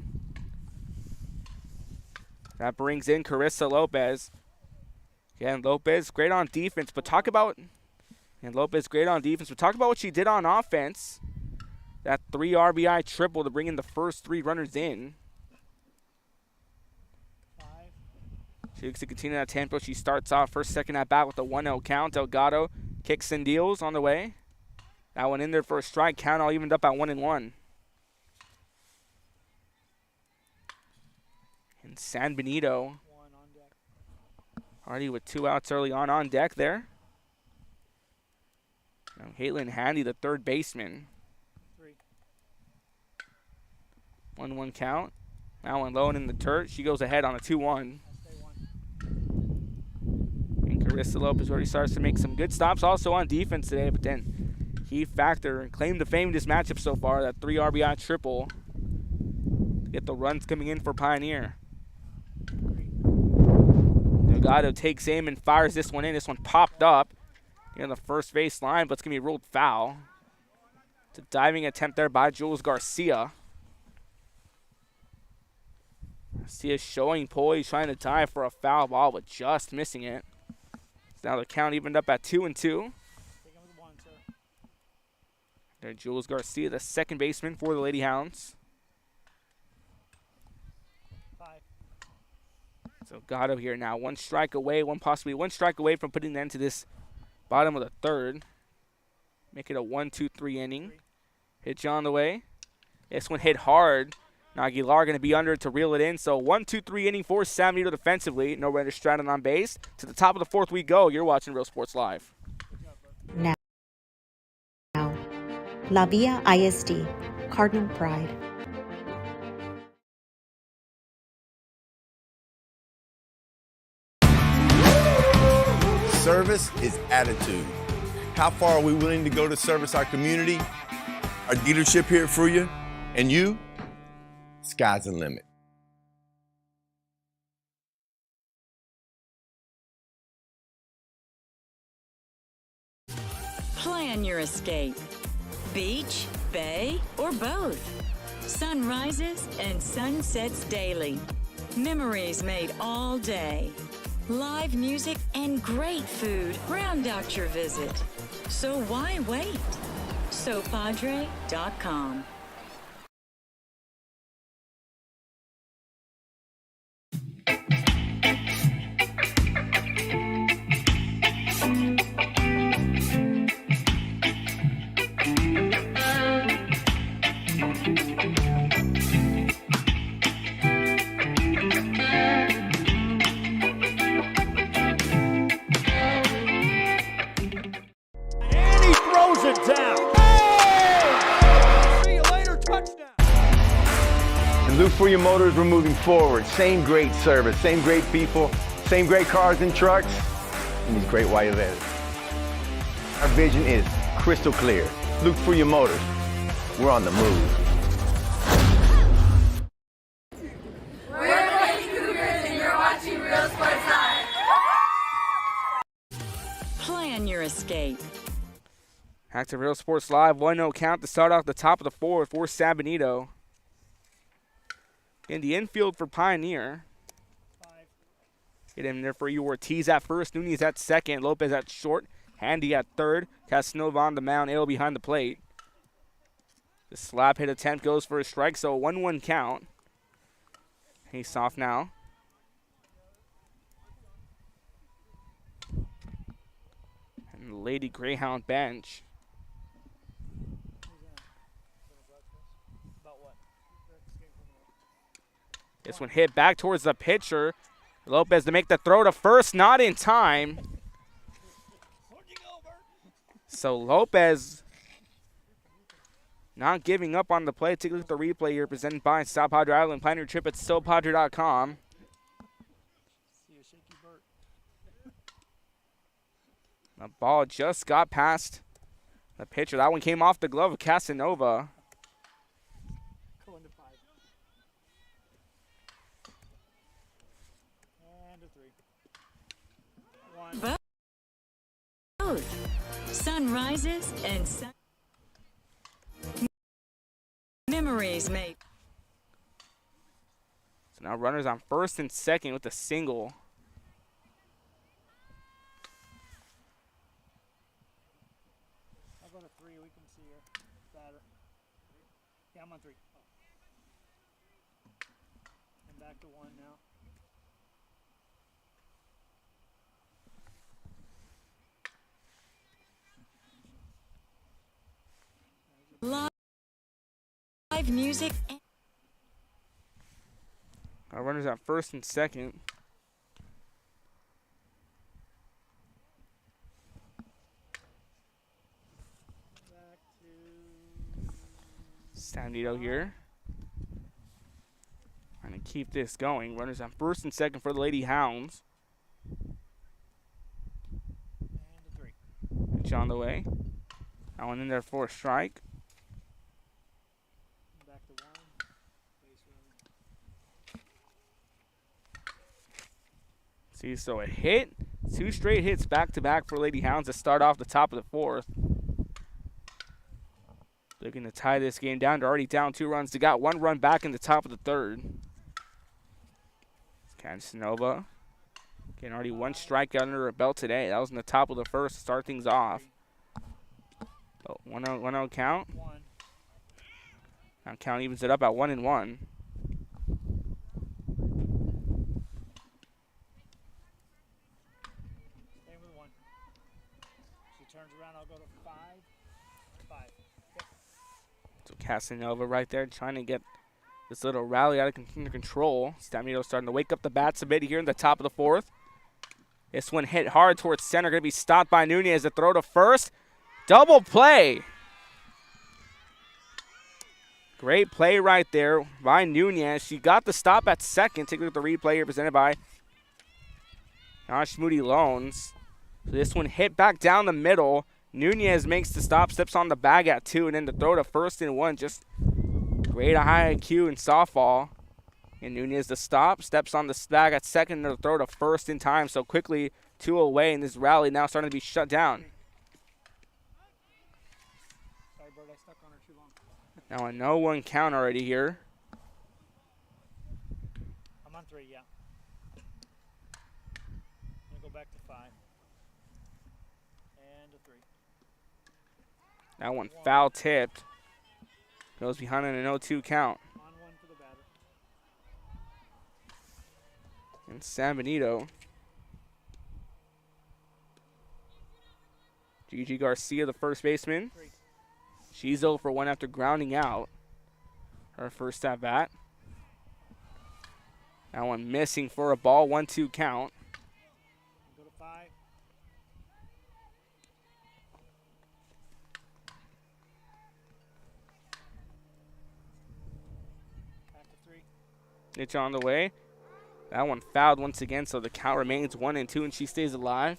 That brings in Carissa Lopez. Again, Lopez, great on defense, but talk about what she did on offense. That 3 RBI triple to bring in the first 3 runners in. She looks to continue that tempo. She starts off first, second at bat with a 1-0 count. Delgado kicks and deals on the way. That one in there for a strike. Count all evened up at 1-1. And San Benito already with 2 outs early on deck there. Now Caitlin Handy, the third baseman. 1-1 count. That one low and in the dirt. She goes ahead on a 2-1. And Carissa Lopez already starts to make some good stops also on defense today, but then key factor and claim to fame this matchup so far, that 3 RBI triple to get the runs coming in for Pioneer. Delgado takes aim and fires this one in. This one popped up near the first base line, but it's going to be ruled foul. It's a diving attempt there by Jules Garcia. Garcia showing poise, trying to dive for a foul ball, but just missing it. So now the count evened up at 2-2. There, Jules Garcia, the second baseman for the Lady Hounds. So Gatto here now, one strike away, possibly one strike away from putting an end to this bottom of the third. Make it a 1-2-3 inning. Pitch on the way. This one hit hard. Now Aguilar going to be under to reel it in. So 1-2-3 inning for San Benito defensively. No runner Stratton on base. To the top of the fourth we go. You're watching Real Sports Live. Now, La Villa ISD, Cardinal Pride. Service is attitude. How far are we willing to go to service our community, our dealership here for you, and you? Sky's the limit. Plan your escape. Beach, bay, or both. Sunrises and sunsets daily. Memories made all day. Live music and great food round out your visit. So why wait? SoPadre.com. Look for your motors, we're moving forward. Same great service, same great people, same great cars and trucks, and these great white letters. Our vision is crystal clear. Look for your motors. We're on the move. We're the Lady Cougars and you're watching Real Sports Live. Plan your escape. Back to Real Sports Live. 1-0 count to start off the top of the fourth for San Benito. In the infield for Pioneer. Get in there for you. Ortiz at first, Nunez at second, Lopez at short, Handy at third, Casanova on the mound, Ale behind the plate. The slap hit attempt goes for a strike, so a 1-1 count. He's off now. And the Lady Greyhound bench. This one hit back towards the pitcher. Lopez to make the throw to first, not in time. So Lopez not giving up on the play. Take a look at the replay here presented by South Padre Island. Plan your trip at SoPadre.com. The ball just got past the pitcher. That one came off the glove of Casanova. Both sunrises and memories made. So now runners on first and second with a single. I'll go to 3. We can see your batter. Yeah, I'm on 3. I'm back to 1 now. Live music. Our runners at first and second. San Benito here. Trying to keep this going. Runners on first and second for the Lady Hounds. Pitch on the way. That one in there for a strike. See, so a hit, 2 straight hits back-to-back for Lady Hounds to start off the top of the fourth. Looking to tie this game down. They're already down 2 runs. They got 1 run back in the top of the third. Casanova getting already 1 strikeout under her belt today. That was in the top of the first to start things off. Oh, 1-0 count. Now count evens it up at 1-1. turns around, I'll go to 5. 5. Yep. So Casanova right there trying to get this little rally out of under control. Benito starting to wake up the bats a bit here in the top of the 4th. This one hit hard towards center. Going to be stopped by Nunez. The throw to first. Double play. Great play right there by Nunez. She got the stop at second. Take a look at the replay here presented by Josh Moody Loans. So this one hit back down the middle. Nunez makes the stop, steps on the bag at 2, and then the throw to first and 1. Just great high IQ in softball. And Nunez the stop, steps on the bag at second, and the throw to first in time. So quickly 2 away, and this rally now starting to be shut down. Sorry, Bird, I stuck on her too long. Now a no one count already here. I'm on 3, yeah. I'm going to go back to 5. And a 3. That one foul tipped. Goes behind in an 0-2 count. On 1 for the batter. And San Benito. Gigi Garcia, the first baseman. 3. She's 0 for 1 after grounding out her first at bat. That one missing for a ball, 1-2 count. Go to 5. Back to 3. Pitch on the way. That one fouled once again, so the count remains 1-2, and she stays alive.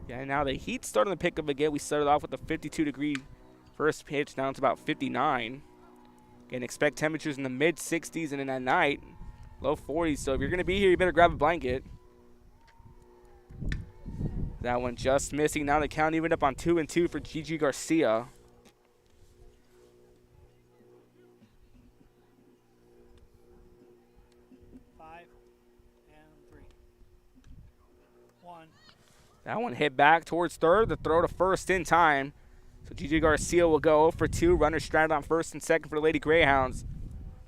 Yeah, now the heat's starting to pick up again. We started off with a 52-degree first pitch. Now it's about 59. Again, expect temperatures in the mid-60s, and then at night, low 40s. So if you're going to be here, you better grab a blanket. That one just missing. Now the count even up on 2-2 for Gigi Garcia. That one hit back towards third. The throw to first in time. So Gigi Garcia will go 0 for 2. Runner stranded on first and second for the Lady Greyhounds.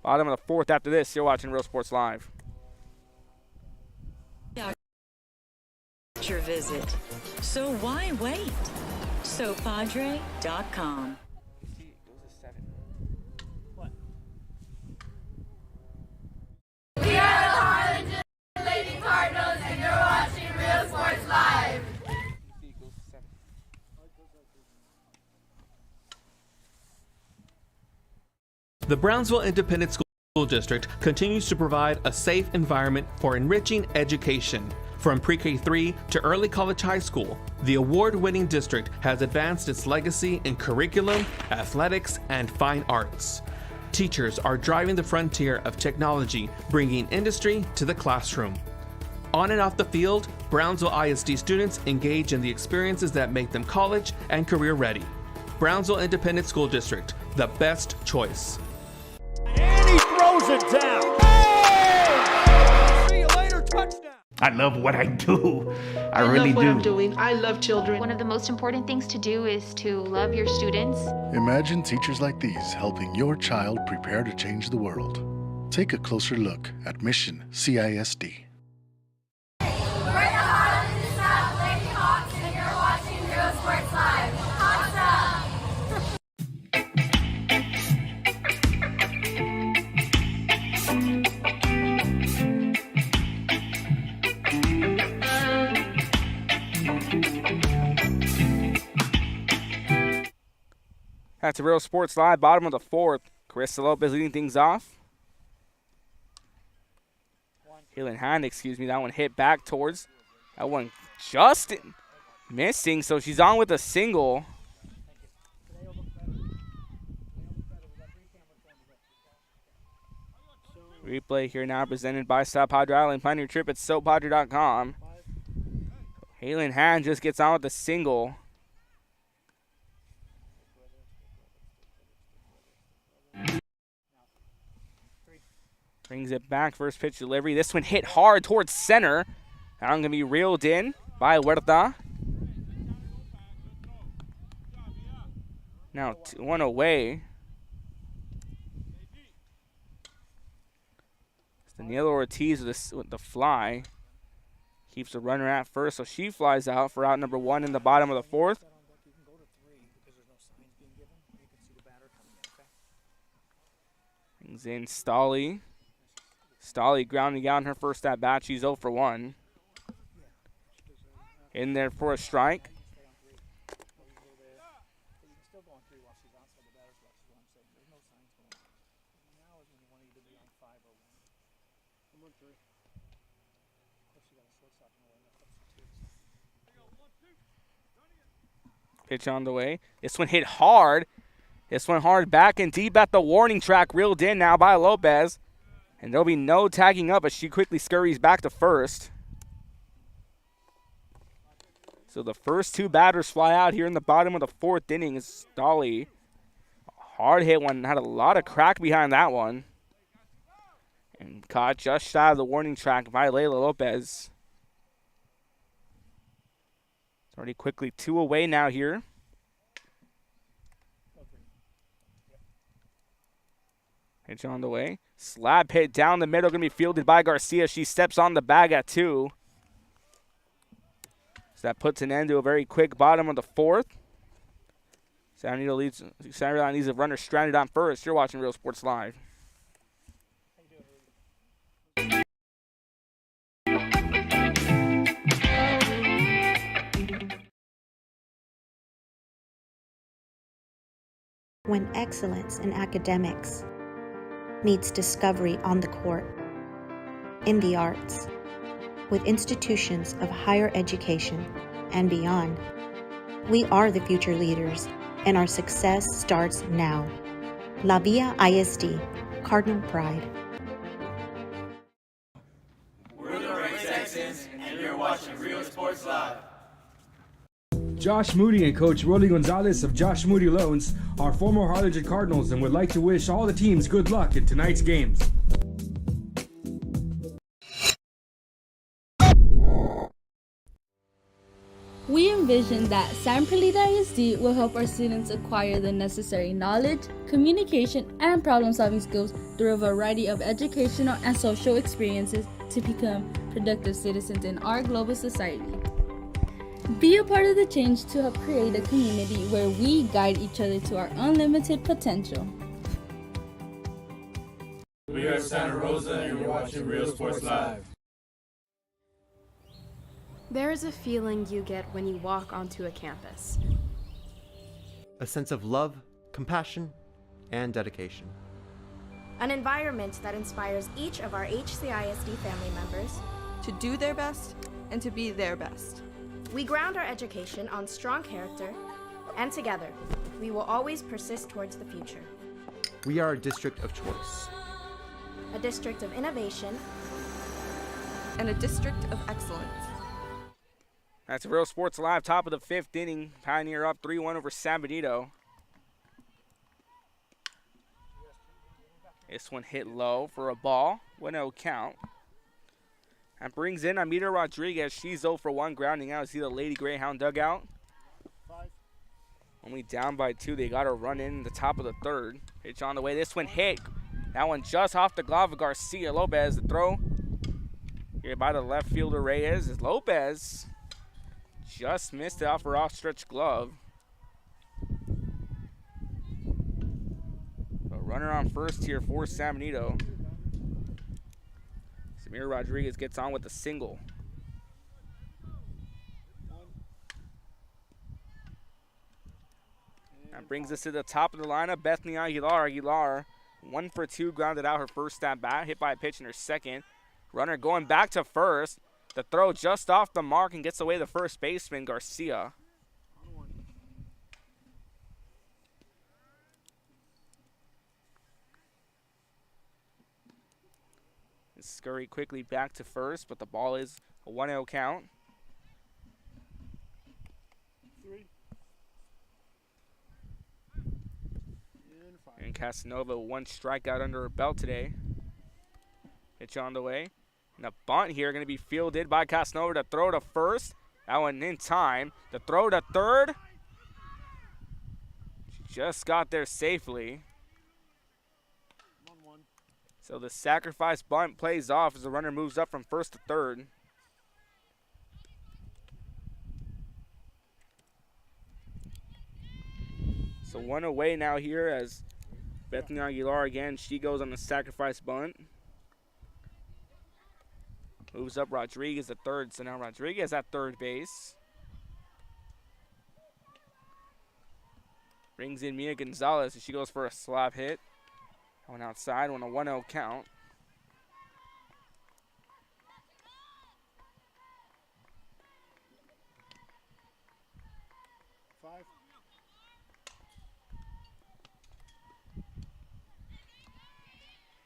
Bottom of the 4th after this. You're watching Real Sports Live. Your visit. So why wait? SoPadre.com. We are the Harlingen Lady Cardinals, and you're watching Real Sports Live. The Brownsville Independent School District continues to provide a safe environment for enriching education. From pre-K3 to early college high school, the award-winning district has advanced its legacy in curriculum, athletics, and fine arts. Teachers are driving the frontier of technology, bringing industry to the classroom. On and off the field, Brownsville ISD students engage in the experiences that make them college and career ready. Brownsville Independent School District, the best choice. And he throws it down. Hey! See you later, touchdown. I love what I do. I love really what do. I'm doing. I love children. One of the most important things to do is to love your students. Imagine teachers like these helping your child prepare to change the world. Take a closer look at Mission CISD. We're the Harlingen South Lady Hawks, and you're watching Real Sports Live. Hawks up! That's a Real Sports Live, bottom of the 4th. Carissa Lopez leading things off. Halen Hand, that one hit back towards. That one just missing, so she's on with a single. Replay here now presented by South Padre Island. Plan your trip at SoPadre.com. Halen Hand just gets on with a single. Brings it back, first pitch delivery. This one hit hard towards center. Now going to be reeled in by Huerta. Now 1 away. It's Daniel Ortiz with the fly. Keeps the runner at first, so she flies out for out number 1 in the bottom of the 4th. Brings in Stolly. Stolly grounding out in her first at bat. She's 0 for 1. In there for a strike. Pitch on the way. This one hit hard. This one hard back and deep at the warning track. Reeled in now by Lopez. And there'll be no tagging up as she quickly scurries back to first. So the first 2 batters fly out here in the bottom of the 4th inning. Is Stolly. Hard hit one. Had a lot of crack behind that one. And caught just shy of the warning track by Layla Lopez. It's already quickly 2 away now here. Pitch on the way. Slap hit down the middle. Going to be fielded by Garcia. She steps on the bag at 2. So that puts an end to a very quick bottom of the 4th. Sharyland needs a runner stranded on first. You're watching Real Sports Live. When excellence in academics meets discovery on the court, in the arts, with institutions of higher education and beyond, we are the future leaders, and our success starts now. La Villa ISD, Cardinal Pride. We're the Red Texans, and you're watching Real Sports Live. Josh Moody and Coach Rolly Gonzalez of Josh Moody Loans are former Harlingen Cardinals and would like to wish all the teams good luck in tonight's games. We envision that San Perlita ISD will help our students acquire the necessary knowledge, communication, and problem-solving skills through a variety of educational and social experiences to become productive citizens in our global society. Be a part of the change to help create a community where we guide each other to our unlimited potential. We are Santa Rosa, and you're watching Real Sports Live. There is a feeling you get when you walk onto a campus. A sense of love, compassion, and dedication. An environment that inspires each of our HCISD family members to do their best and to be their best. We ground our education on strong character, and together, we will always persist towards the future. We are a district of choice. A district of innovation. And a district of excellence. That's Real Sports Live, top of the 5th inning. Pioneer up 3-1 over San Benito. This one hit low for a ball. 1-0 count. That brings in Amita Rodriguez. She's 0 for 1, grounding out. See the Lady Greyhound dugout. Only down by 2. They got a run in the top of the 3rd. Pitch on the way. This one hit. That one just off the glove of Garcia. Lopez, the throw. Here by the left fielder Reyes is Lopez. Just missed it off her off-stretch glove. A runner on first here for San Benito. Samir Rodriguez gets on with a single. That brings us to the top of the lineup. Bethany Aguilar, 1 for 2, grounded out her first at bat, hit by a pitch in her second. Runner going back to first. The throw just off the mark and gets away the first baseman, Garcia. Scurry quickly back to first, but the ball is a 1-0 count. And Casanova, 1 strikeout under her belt today. Pitch on the way. And a bunt here going to be fielded by Casanova to throw to first. That one in time. The throw to third. She just got there safely. So the sacrifice bunt plays off as the runner moves up from first to third. So 1 away now here as Bethany Aguilar again. She goes on the sacrifice bunt. Moves up Rodriguez at third. So now Rodriguez at third base. Brings in Mia Gonzalez and she goes for a slap hit. One outside on a 1-0 count.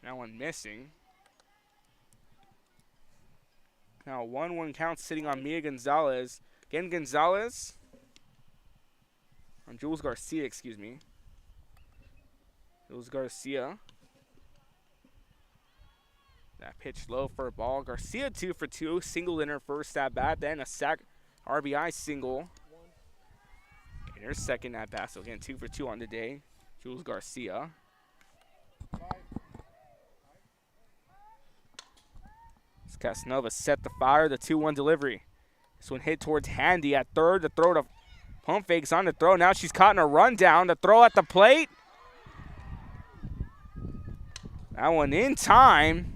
Now one missing. Now 1-1 count sitting on Mia Gonzalez. Again, Gonzalez. On Jules Garcia, excuse me. Jules Garcia. That pitch low for a ball. Garcia 2 for 2. Singled in her first at bat. Then a sac RBI single in her second at bat. So again, 2 for 2 on the day. Jules Garcia. Casanova set the fire, the 2-1 delivery. This one hit towards Handy at third. The throw to Pump Fakes on the throw. Now she's caught in a rundown. The throw at the plate. That one in time.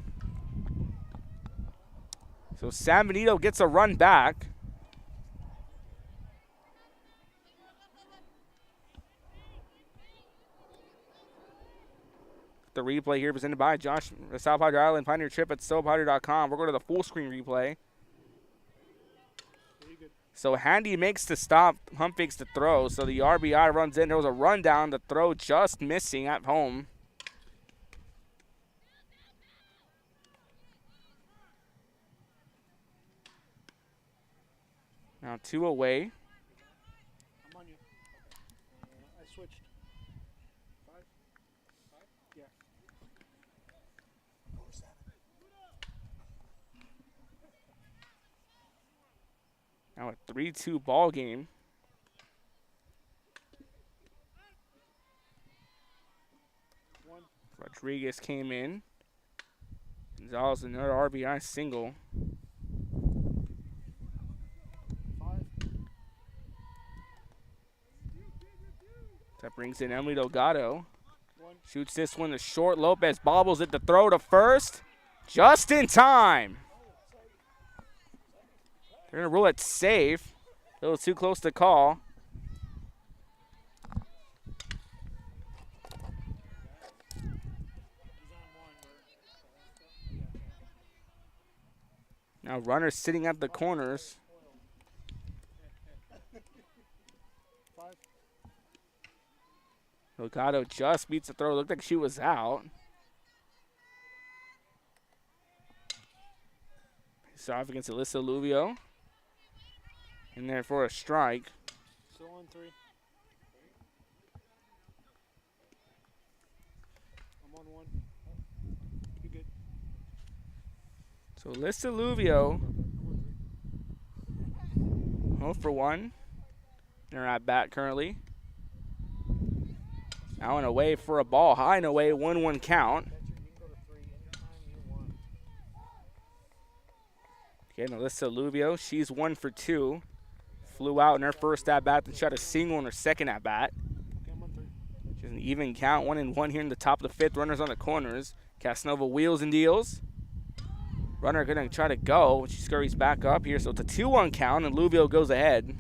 So San Benito gets a run back. The replay here presented by Josh, the South Padre Island Pioneer Trip at SoPadre.com. We're going to the full screen replay. So Handy makes the stop, Hump Fakes the throw. So the RBI runs in. There was a rundown. The throw just missing at home. Now 2 away. I'm on you. I switched. 5? Yeah. Now a 3-2 ball game. Rodriguez came in. Gonzalez another RBI single. That brings in Emily Delgado. Shoots this one to short. Lopez bobbles it to throw to first. Just in time. They're going to rule it safe. A little too close to call. Now runners sitting at the corners. Delgado just beats the throw. Looked like she was out. It's off against Alyssa Luvio. In there for a strike. Still on 3. I'm on 1. You good? So Alyssa Luvio. 0 for 1. They're at bat currently. Now and away for a ball. High and away, 1-1 count. Again, Alyssa Luvio, she's 1 for 2. Flew out in her first at-bat and shot a single in her second at-bat. Just an even count, 1-1 here in the top of the 5th. Runners on the corners. Casanova wheels and deals. Runner going to try to go. She scurries back up here, so it's a 2-1 count, and Luvio goes ahead.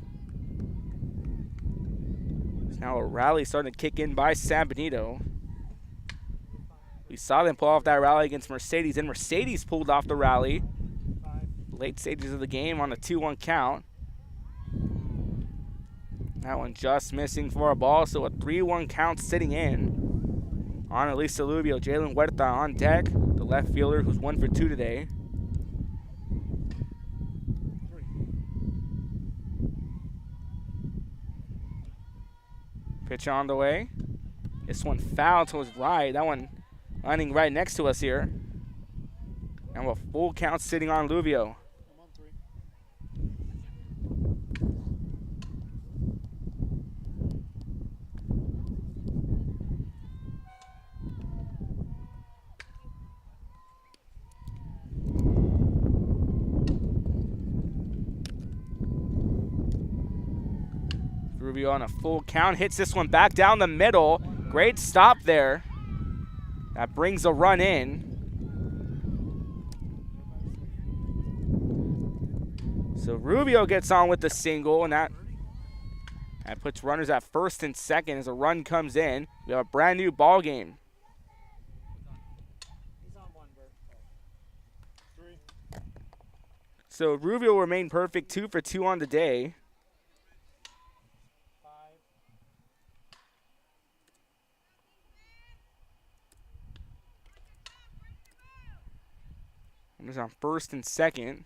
Now a rally starting to kick in by San Benito. We saw them pull off that rally against Mercedes, and Mercedes pulled off the rally. Late stages of the game on a 2-1 count. That one just missing for a ball, so a 3-1 count sitting in. On Elisa Luvio, Jalen Huerta on deck, the left fielder who's 1 for 2 today. Pitch on the way. This one fouled to his right. That one lining right next to us here. And a full count sitting on Luvio. Rubio on a full count, hits this one back down the middle. Great stop there. That brings a run in. So Rubio gets on with the single, and that puts runners at first and second as a run comes in. We have a brand new ball game. So Rubio remained perfect, 2 for 2 on the day. Runners on first and second.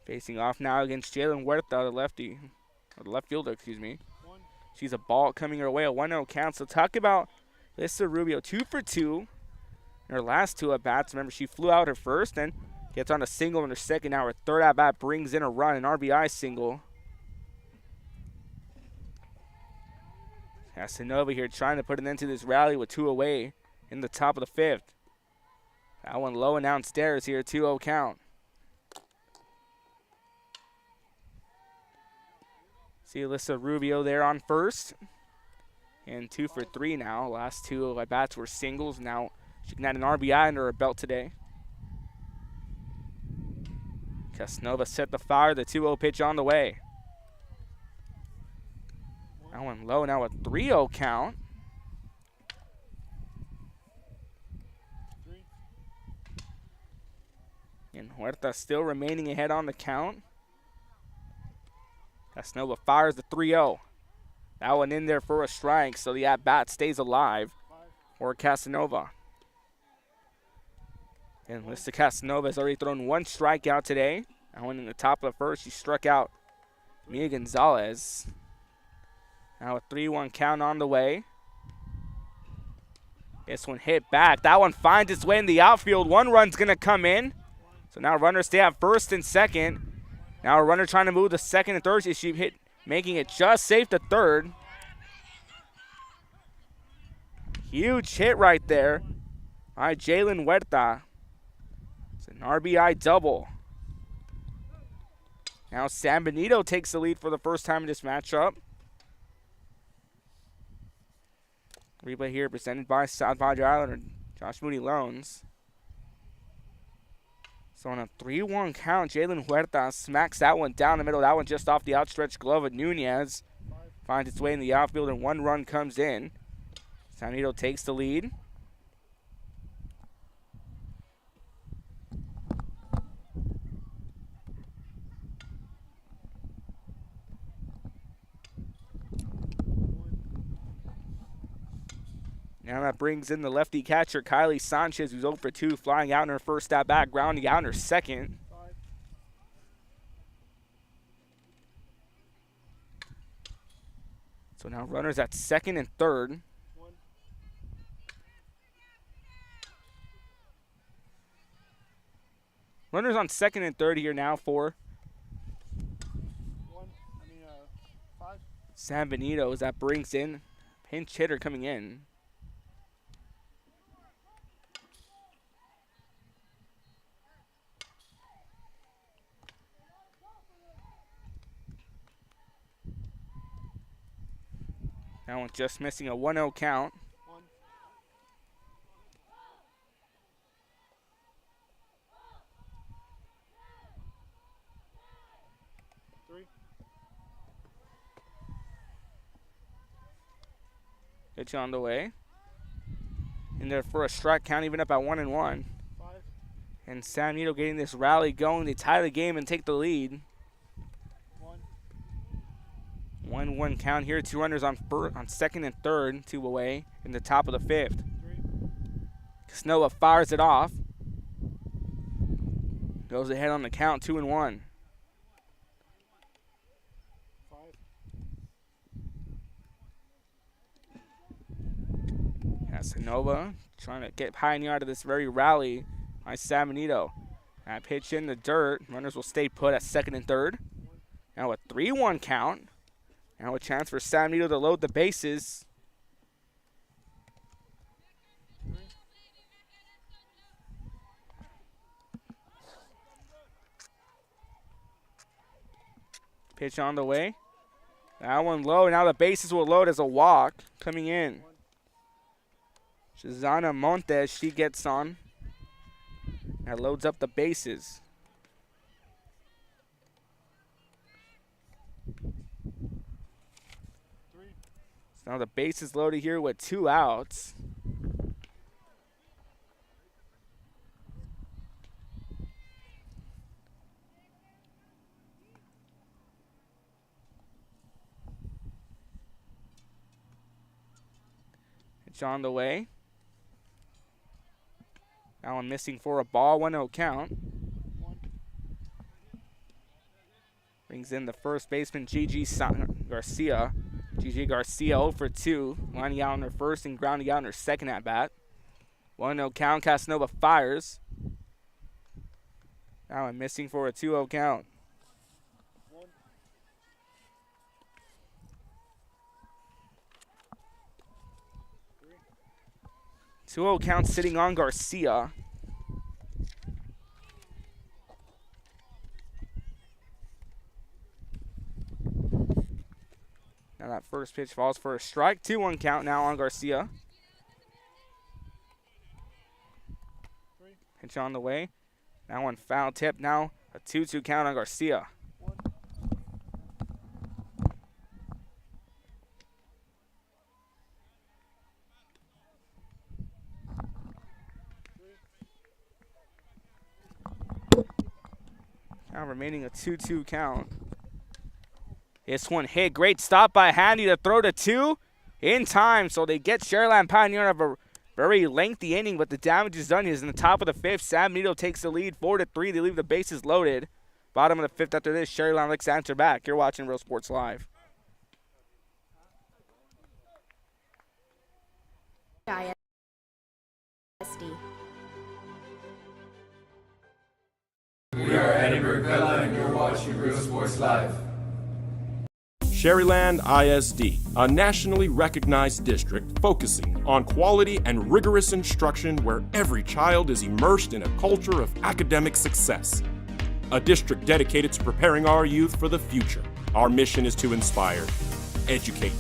Facing off now against Jalen Huerta, the lefty, or the left fielder, excuse me. She's a ball coming her way, a 1-0 count. So talk about Lisa Rubio, 2 for 2 in her last 2 at-bats. Remember, she flew out her first and gets on a single in her second. Now her third at-bat brings in a run, an RBI single. Casanova here trying to put an end to this rally with 2 away in the top of the 5th. That one low and downstairs here, 2-0 count. See Alyssa Rubio there on first. And 2 for 3 now. Last 2 at-bats were singles. Now she can add an RBI under her belt today. Casanova set the fire. The 2-0 pitch on the way. That one low. Now a 3-0 count. And Huerta still remaining ahead on the count. Casanova fires the 3-0. That one in there for a strike, so the at-bat stays alive for Casanova. And Lisa Casanova has already thrown 1 strikeout today. That one in the top of the first. She struck out Mia Gonzalez. Now a 3-1 count on the way. This one hit back. That one finds its way in the outfield. 1 run's going to come in. So now runners stay at first and second. Now a runner trying to move to second and third. She hit, making it just safe to third. Huge hit right there by Jalen Huerta. It's an RBI double. Now San Benito takes the lead for the first time in this matchup. Replay here presented by South Padre Island, Josh Moody Loans. So on a 3-1 count, Jalen Huerta smacks that one down the middle. That one just off the outstretched glove of Nunez. Finds its way in the outfield, and 1 run comes in. San Benito takes the lead. Now that brings in the lefty catcher, Kylie Sanchez, who's 0 for 2, flying out in her first at-bat, grounding out in her second. So now runners at second and third. Runners on second and third here now for San Benito as that brings in pinch hitter coming in. That one just missing a 1-0 count. Pitch on the way. In there for a strike count, even up at 1-1. And San Benito getting this rally going. They tie the game and take the lead. 1-1 count here. 2 runners on second and third, 2 away in the top of the 5th. Casanova fires it off. Goes ahead on the count, 2-1. Casanova trying to get pioneer out of this very rally by San Benito. That pitch in the dirt. Runners will stay put at second and third. Now a 3-1 count. Now a chance for San Benito to load the bases. Pitch on the way. That one low. Now the bases will load as a walk coming in. Shazana Montes, she gets on. That loads up the bases. So now the base is loaded here with 2 outs. Pitch on the way. Now I'm missing for a ball, 1-0 count. Brings in the first baseman, Gigi Garcia. Gigi Garcia 0 for 2, lining out in her first and grounding out in her second at bat. 1-0 count, Casanova fires. Now I'm missing for a 2-0 count. Two-0 count sitting on Garcia. Now that first pitch falls for a strike. 2-1 count now on Garcia. Pitch on the way. Now one foul tip. Now a 2-2 count on Garcia. Now remaining a 2-2 count. This one hit. Great stop by Handy to throw to 2 in time. So they get Sharyland Pioneer of a very lengthy inning, but the damage is done. He's in the top of the 5th. Sam Benito takes the lead 4-3. They leave the bases loaded. Bottom of the 5th after this. Sharyland looks to answer back. You're watching Real Sports Live. We are Eddie Burkella and you're watching Real Sports Live. Sharyland ISD, a nationally recognized district focusing on quality and rigorous instruction where every child is immersed in a culture of academic success. A district dedicated to preparing our youth for the future. Our mission is to inspire, educate,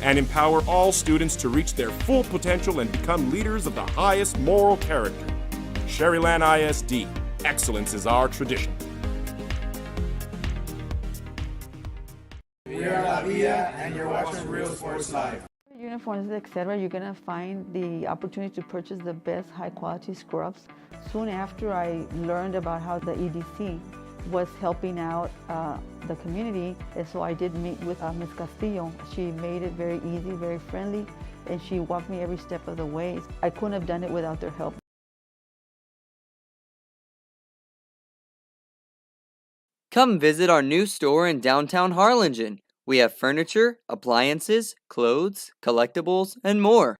and empower all students to reach their full potential and become leaders of the highest moral character. Sharyland ISD, excellence is our tradition. We are La Villa and you're watching Real Sports Live. Uniforms, etc., you're going to find the opportunity to purchase the best high-quality scrubs. Soon after I learned about how the EDC was helping out the community, and so I did meet with Ms. Castillo. She made it very easy, very friendly, and she walked me every step of the way. I couldn't have done it without their help. Come visit our new store in downtown Harlingen. We have furniture, appliances, clothes, collectibles, and more.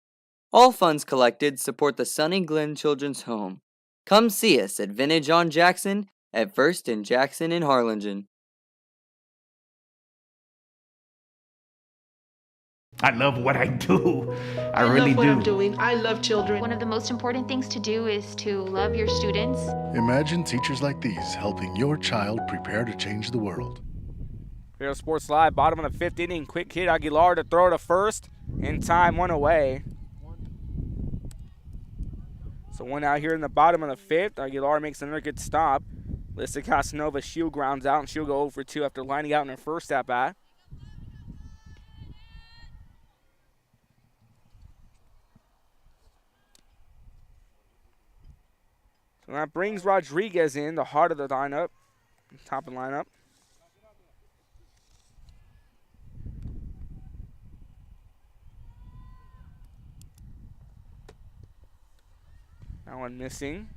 All funds collected support the Sunny Glen Children's Home. Come see us at Vintage on Jackson at First and Jackson in Harlingen. I love what I do. I really love what do. I'm doing. I love children. One of the most important things to do is to love your students. Imagine teachers like these helping your child prepare to change the world. Real Sports Live, bottom of the 5th inning. Quick hit, Aguilar to throw to first. In time, 1 away. So 1 out here in the bottom of the 5th. Aguilar makes another good stop. Lisa Casanova, she'll grounds out, and she'll go 0 for 2 after lining out in her first at-bat. So that brings Rodriguez in, the heart of the lineup, top of the lineup. That one missing.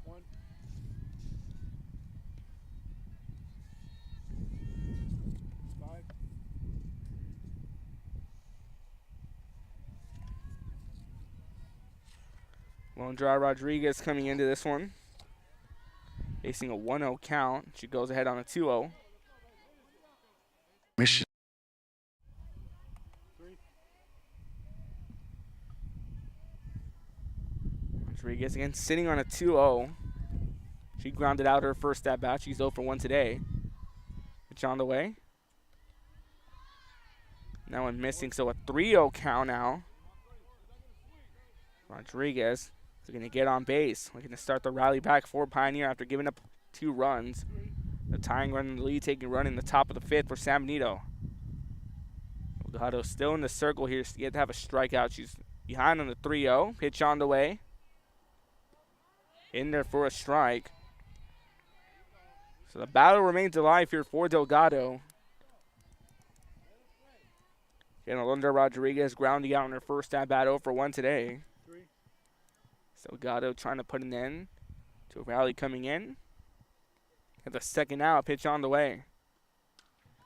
Lone Dry Rodriguez coming into this one. Facing a 1-0 count. She goes ahead on a 2-0. Mission. Rodriguez again sitting on a 2-0. She grounded out her first at bat. She's 0 for 1 today. Pitch on the way. That one missing, so a 3-0 count now. Rodriguez is going to get on base. We're going to start the rally back for Pioneer after giving up 2 runs. The tying run in the lead, taking a run in the top of the 5th for San Benito. Delgado still in the circle here. So you have to have a strikeout. She's behind on the 3-0. Pitch on the way. In there for a strike. So the battle remains alive here for Delgado. Linda Rodriguez grounding out in her first at-bat 0 for 1 today. Delgado trying to put an end to a rally coming in. At the second out, pitch on the way.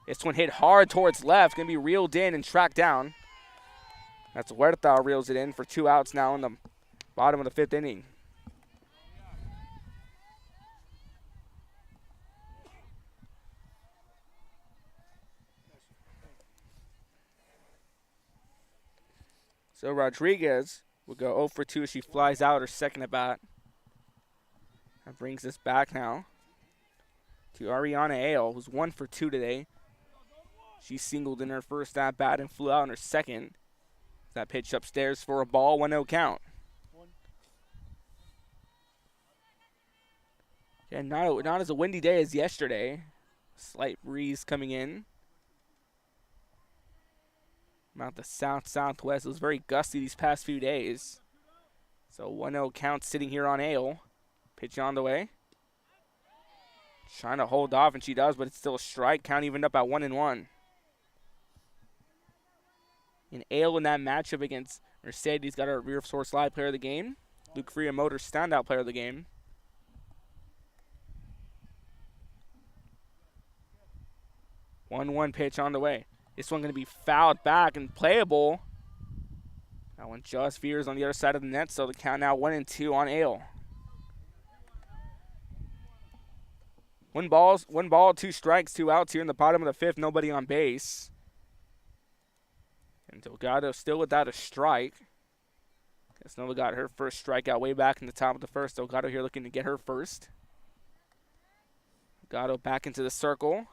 This one hit hard towards left. Going to be reeled in and tracked down. That's Huerta reels it in for 2 outs now in the bottom of the 5th inning. So Rodriguez will go 0 for 2 as she flies out her second at bat. That brings us back now to Ariana Ale, who's 1 for 2 today. She singled in her first at bat and flew out in her second. That pitch upstairs for a ball, 1-0 count. Yeah, not as a windy day as yesterday. Slight breeze coming in. About the south-southwest. It was very gusty these past few days. So 1-0 count sitting here on Ale. Pitch on the way. Trying to hold off, and she does, but it's still a strike. Count evened up at 1-1. And Ale in that matchup against Mercedes got our Real Sports Live player of the game. Luke Freya Motors standout player of the game. 1-1 pitch on the way. This one going to be fouled back and playable. That one just veers on the other side of the net, so the count now 1-2 on Ale. 1 ball, 2 strikes, 2 outs here in the bottom of the 5th. Nobody on base. And Delgado still without a strike. Guess Nova got her first strikeout way back in the top of the 1st. Delgado here looking to get her first. Delgado back into the circle.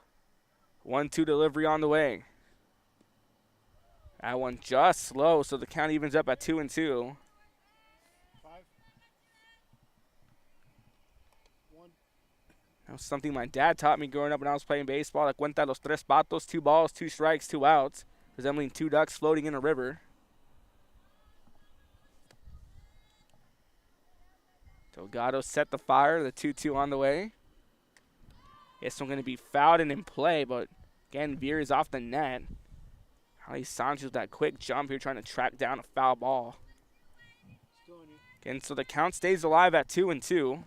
1-2 delivery on the way. That one just slow, so the count evens up at 2-2. That was something my dad taught me growing up when I was playing baseball. Like cuenta los 3 patos, 2 balls, 2 strikes, 2 outs, resembling 2 ducks floating in a river. Delgado set the fire, the 2-2 on the way. This one going to be fouled and in play, but again, veers off the net. Ali Sanchez with that quick jump here trying to track down a foul ball. Again, so the count stays alive at 2-2.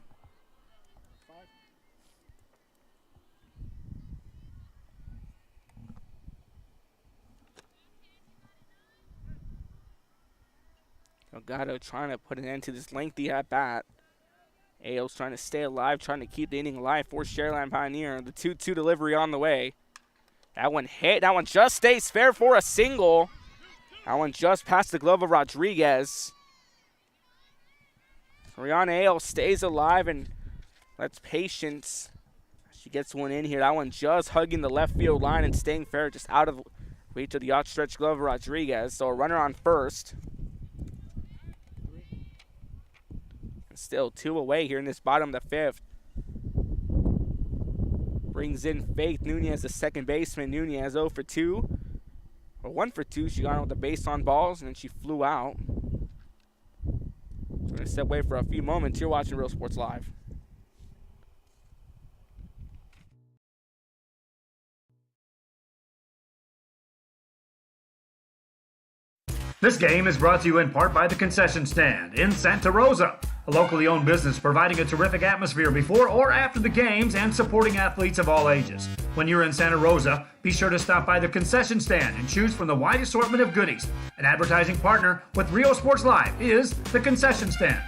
Delgado trying to put an end to this lengthy at-bat. Ale's trying to stay alive, trying to keep the inning alive for Sharyland Pioneer. The 2-2 delivery on the way. That one hit. That one just stays fair for a single. That one just past the glove of Rodriguez. Rihanna Ale stays alive and lets patience. She gets one in here. That one just hugging the left field line and staying fair, just out of reach of the outstretched glove of Rodriguez. So a runner on first. And still 2 away here in this bottom of the 5th. Brings in Faith Nunez, the second baseman. Nunez 0 for 2. Or 1 for 2. She got on with the base on balls, and then she flew out. So we're going to step away for a few moments. You're watching Real Sports Live. This game is brought to you in part by the Concession Stand in Santa Rosa, a locally owned business providing a terrific atmosphere before or after the games and supporting athletes of all ages. When you're in Santa Rosa, be sure to stop by the Concession Stand and choose from the wide assortment of goodies. An advertising partner with Rio Sports Live is the Concession Stand.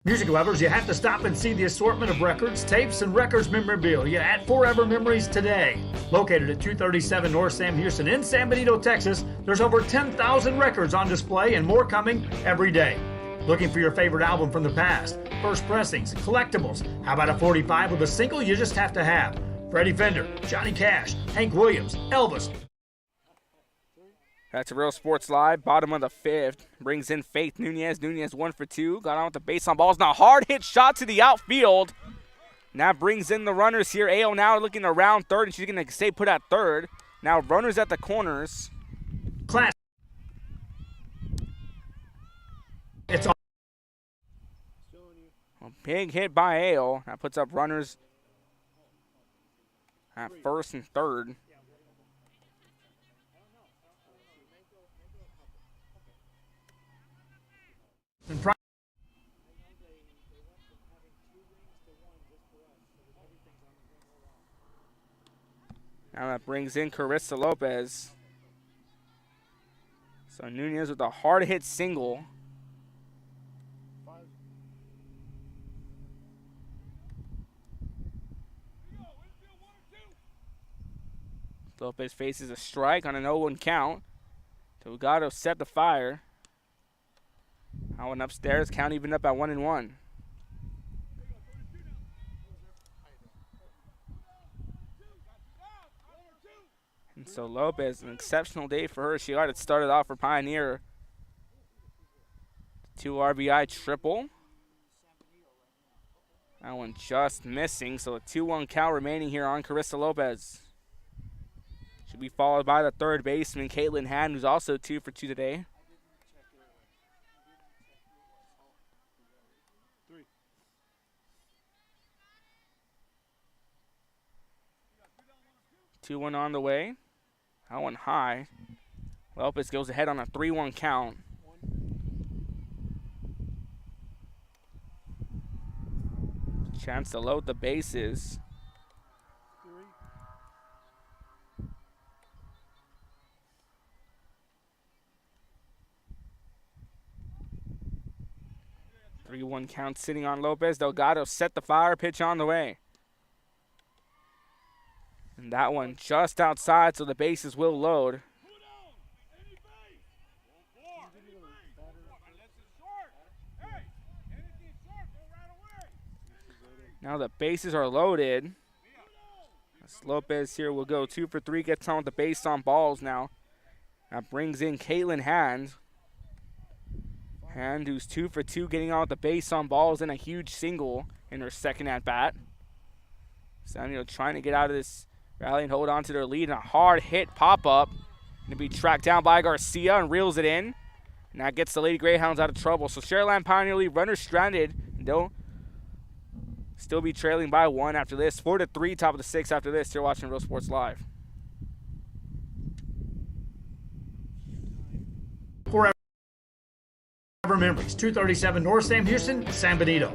Music lovers, you have to stop and see the assortment of records, tapes, and records memorabilia at Forever Memories today. Located at 237 North Sam Houston in San Benito, Texas, there's over 10,000 records on display and more coming every day. Looking for your favorite album from the past? first pressings, collectibles. How about a 45 with a single you just have to have? Freddie Fender, Johnny Cash, Hank Williams, Elvis. That's Real Sports Live, bottom of the 5th. Brings in Faith Nunez. Nunez 1 for 2. Got on with the base on balls. Now hard hit shot to the outfield. Now brings in the runners here. Ao now looking around third, and she's going to stay put at third. Now runners at the corners. Class. It's on. A big hit by Ao. That puts up runners at first and third. Now that brings in Carissa Lopez. So Nunez with a hard hit single. Lopez faces a strike on an 0-1 count. Delgado set the fire. That one upstairs, count even up at 1-1. And so Lopez, an exceptional day for her. She got it started off for Pioneer. 2 RBI triple. That one just missing, so a 2-1 count remaining here on Carissa Lopez. Should be followed by the third baseman, Caitlin Haddon, who's also 2 for 2 today. Two one on the way. That one high. Lopez goes ahead on a 3-1 count. Chance to load the bases. 3-1 count sitting on Lopez. Delgado set the fire, pitch on the way. And that one just outside, so the bases will load. Now the bases are loaded. Lopez here will go 2 for 3, gets on with the base on balls now. That brings in Caitlin Hand. Hand, who's 2 for 2, getting on with the base on balls and a huge single in her second at bat. Samuel trying to get out of this rally and hold on to their lead. And a hard hit pop up. Going to be tracked down by Garcia and reels it in. And that gets the Lady Greyhounds out of trouble. So Sharyland Pioneer lead, runners stranded. They'll still be trailing by 1 after this. 4-3, top of the 6th after this. You're watching Real Sports Live. Forever Memories, 237 North Sam Houston, San Benito.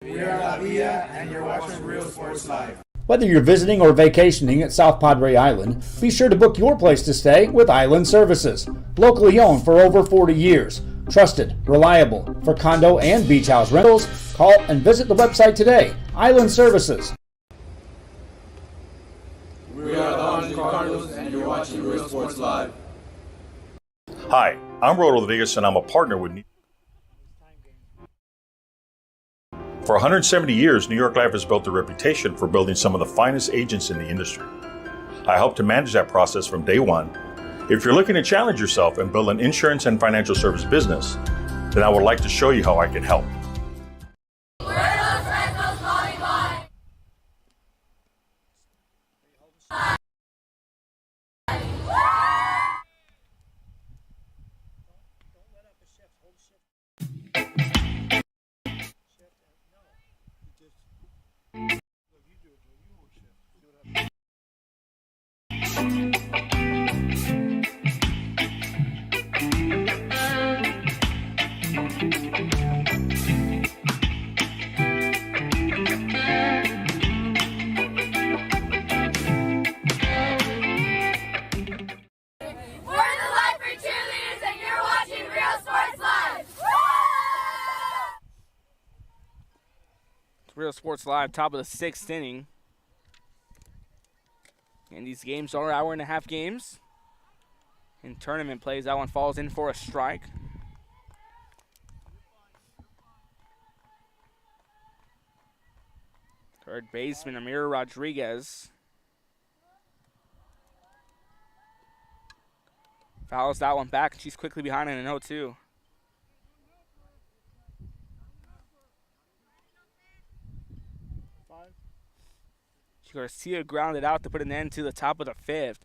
We are La Villa, and you're watching Real Sports Live. Whether you're visiting or vacationing at South Padre Island, be sure to book your place to stay with Island Services. Locally owned for over 40 years. Trusted, reliable for condo and beach house rentals. Call and visit the website today. Island Services. We are the Orange Cardinals, and you're watching Real Sports Live. Hi, I'm Rodo Rodriguez, and I'm a partner with For 170 years, New York Life has built a reputation for building some of the finest agents in the industry. I help to manage that process from day one. If you're looking to challenge yourself and build an insurance and financial service business, then I would like to show you how I can help. Real Sports Live, top of the 6th inning. And these games are hour-and-a-half games. In tournament plays, that one falls in for a strike. Third baseman Amira Rodriguez fouls that one back, and she's quickly behind in an 0-2. Garcia grounded out to put an end to the top of the 5th.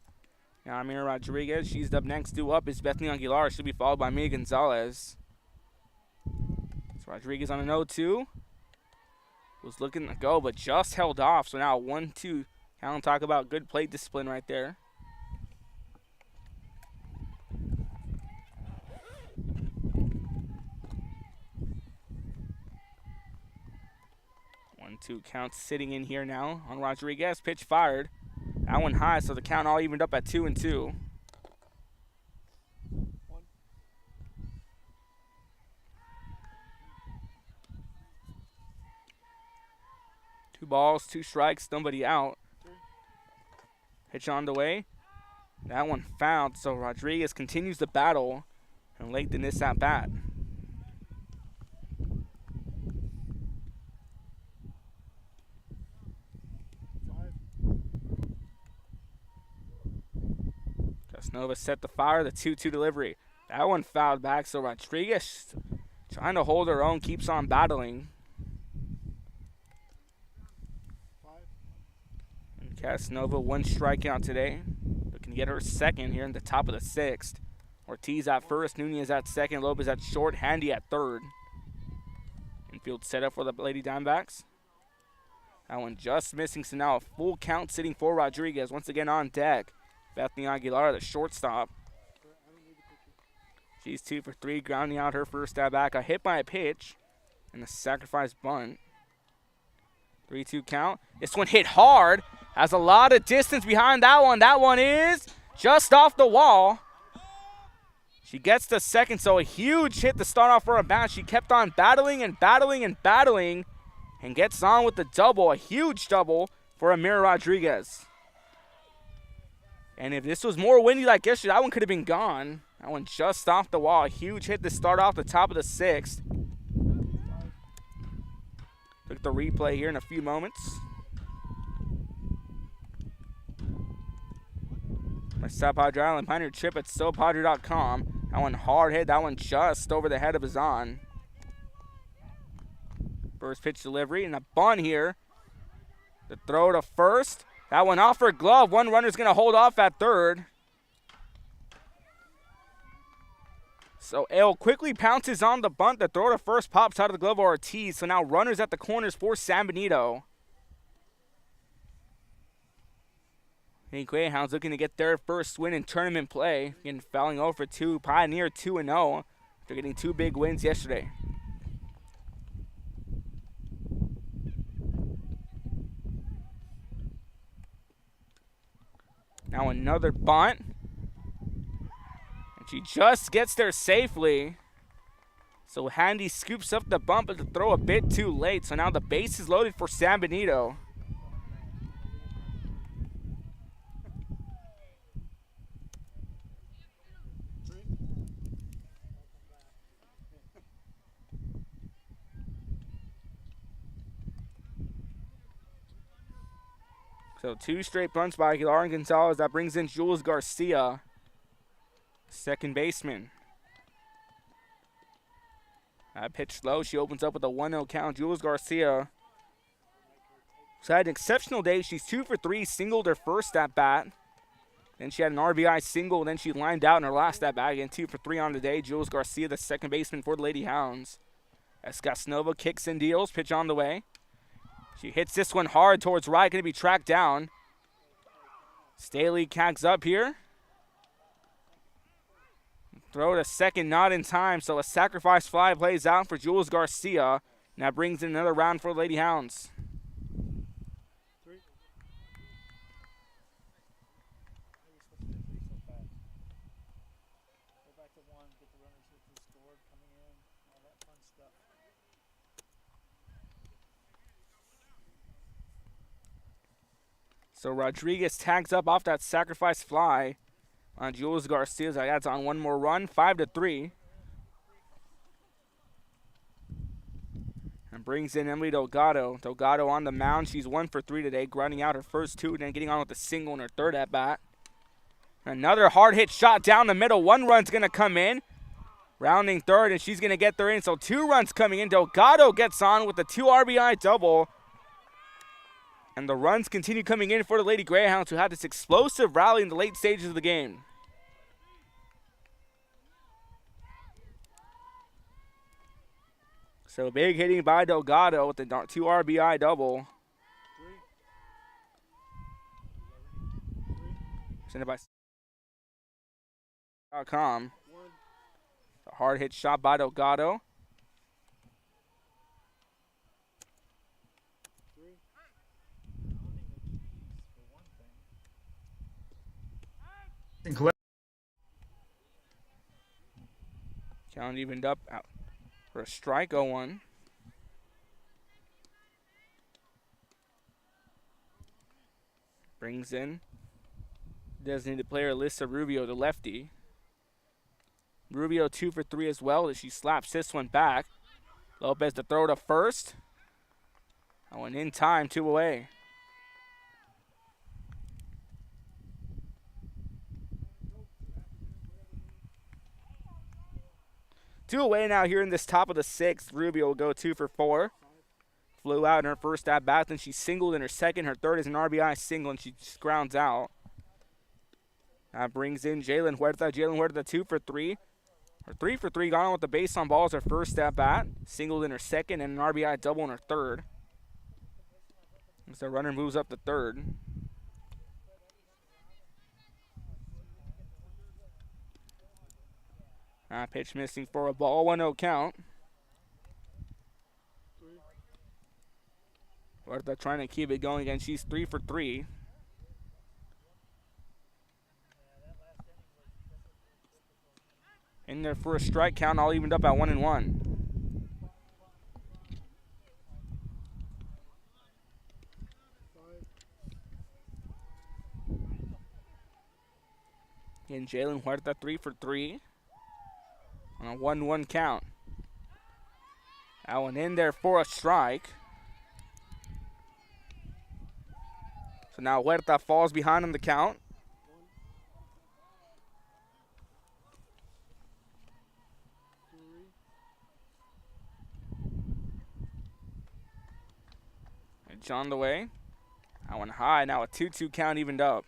Now Amira Rodriguez, she's up next. Due up is Bethany Aguilar. She'll be followed by Mia Gonzalez. So Rodriguez on an 0-2. Was looking to go, but just held off. So now 1-2. Count, talk about good plate discipline right there. Two count sitting in here now on Rodriguez. Pitch fired. That one high, so the count all evened up at 2-2. 2 balls, 2 strikes, nobody out. Pitch on the way. That one fouled, so Rodriguez continues the battle and late in this at bat. Nova set the fire, the 2-2 delivery. That one fouled back, so Rodriguez trying to hold her own, keeps on battling. And Casanova 1 strikeout today. Looking to get her second here in the top of the 6th. Ortiz at first, Nunez at second, Lopez at short, Handy at third. Infield set up for the Lady Diamondbacks. That one just missing, so now a full count sitting for Rodriguez. Once again on deck. Bethany Aguilar, the shortstop. She's 2 for 3, grounding out her first at bat. Got hit by a pitch and a sacrifice bunt. 3-2 count. This one hit hard. Has a lot of distance behind that one. That one is just off the wall. She gets the second, so a huge hit to start off for a bat. She kept on battling and battling and battling and gets on with the double. A huge double for Amira Rodriguez. And if this was more windy like yesterday, that one could have been gone. That one just off the wall. A huge hit to start off the top of the 6th. Took the replay here in a few moments. My South Padre Island Pioneer Trip at SoPadre.com. That one hard hit. That one just over the head of Azan. First pitch delivery and a bunt here. The throw to first. That one off her glove. One runner's going to hold off at third. So Ale quickly pounces on the bunt. The throw to first pops out of the glove of Ortiz. So now runners at the corners for San Benito. The Greyhounds looking to get their first win in tournament play. Again, fouling over 2. Pioneer 2-0 after getting 2 big wins yesterday. Now another bunt. And she just gets there safely. So Handy scoops up the bunt, but the throw a bit too late. So now the base is loaded for San Benito. So 2 straight bunts by Aguilar and Gonzalez. That brings in Jules Garcia, second baseman. That pitch low. She opens up with a 1-0 count. Jules Garcia so had an exceptional day. She's 2 for 3, singled her first at bat. Then she had an RBI single. Then she lined out in her last at bat. Again, 2 for 3 on the day. Jules Garcia, the second baseman for the Lady Hounds. Escasnova kicks and deals. Pitch on the way. She hits this one hard towards right, going to be tracked down. Staley cags up here. Throw to second, not in time, so a sacrifice fly plays out for Jules Garcia. And that brings in another round for Lady Hounds. So Rodriguez tags up off that sacrifice fly on Jules Garcia. So that's on one more run, 5-3. And brings in Emily Delgado. Delgado on the mound. She's 1 for 3 today, grinding out her first 2 and then getting on with a single in her third at bat. Another hard hit shot down the middle. 1 run's going to come in. Rounding third, and she's going to get there in. So 2 runs coming in. Delgado gets on with a 2 RBI double. And the runs continue coming in for the Lady Greyhounds, who had this explosive rally in the late stages of the game. So big hitting by Delgado with the 2 RBI double. Sent it by .com. A hard hit shot by Delgado. Count evened up out for a strike. 0-1. Brings in designated player Alyssa Rubio, the lefty. Rubio 2 for 3 as well as she slaps this one back. Lopez to throw to first. That one in time, 2 away. Two away now here in this top of the 6th. Rubio will go 2 for 4. Flew out in her first at bat, then she singled in her second. Her third is an RBI single, and she just grounds out. That brings in Jalen Huerta. Jalen Huerta 2 for 3. Her 3 for 3 got on with the base on balls her first at bat. Singled in her second and an RBI double in her third. As the runner moves up to third. Pitch missing for a ball, 1-0 count. Huerta trying to keep it going again. She's 3 for 3. In there for a strike count, all evened up at 1-1. And Jalen Huerta 3 for 3 on a 1-1 count. That one in there for a strike. So now Huerta falls behind on the count. Edge on the way. That one high. Now a 2-2 count evened up.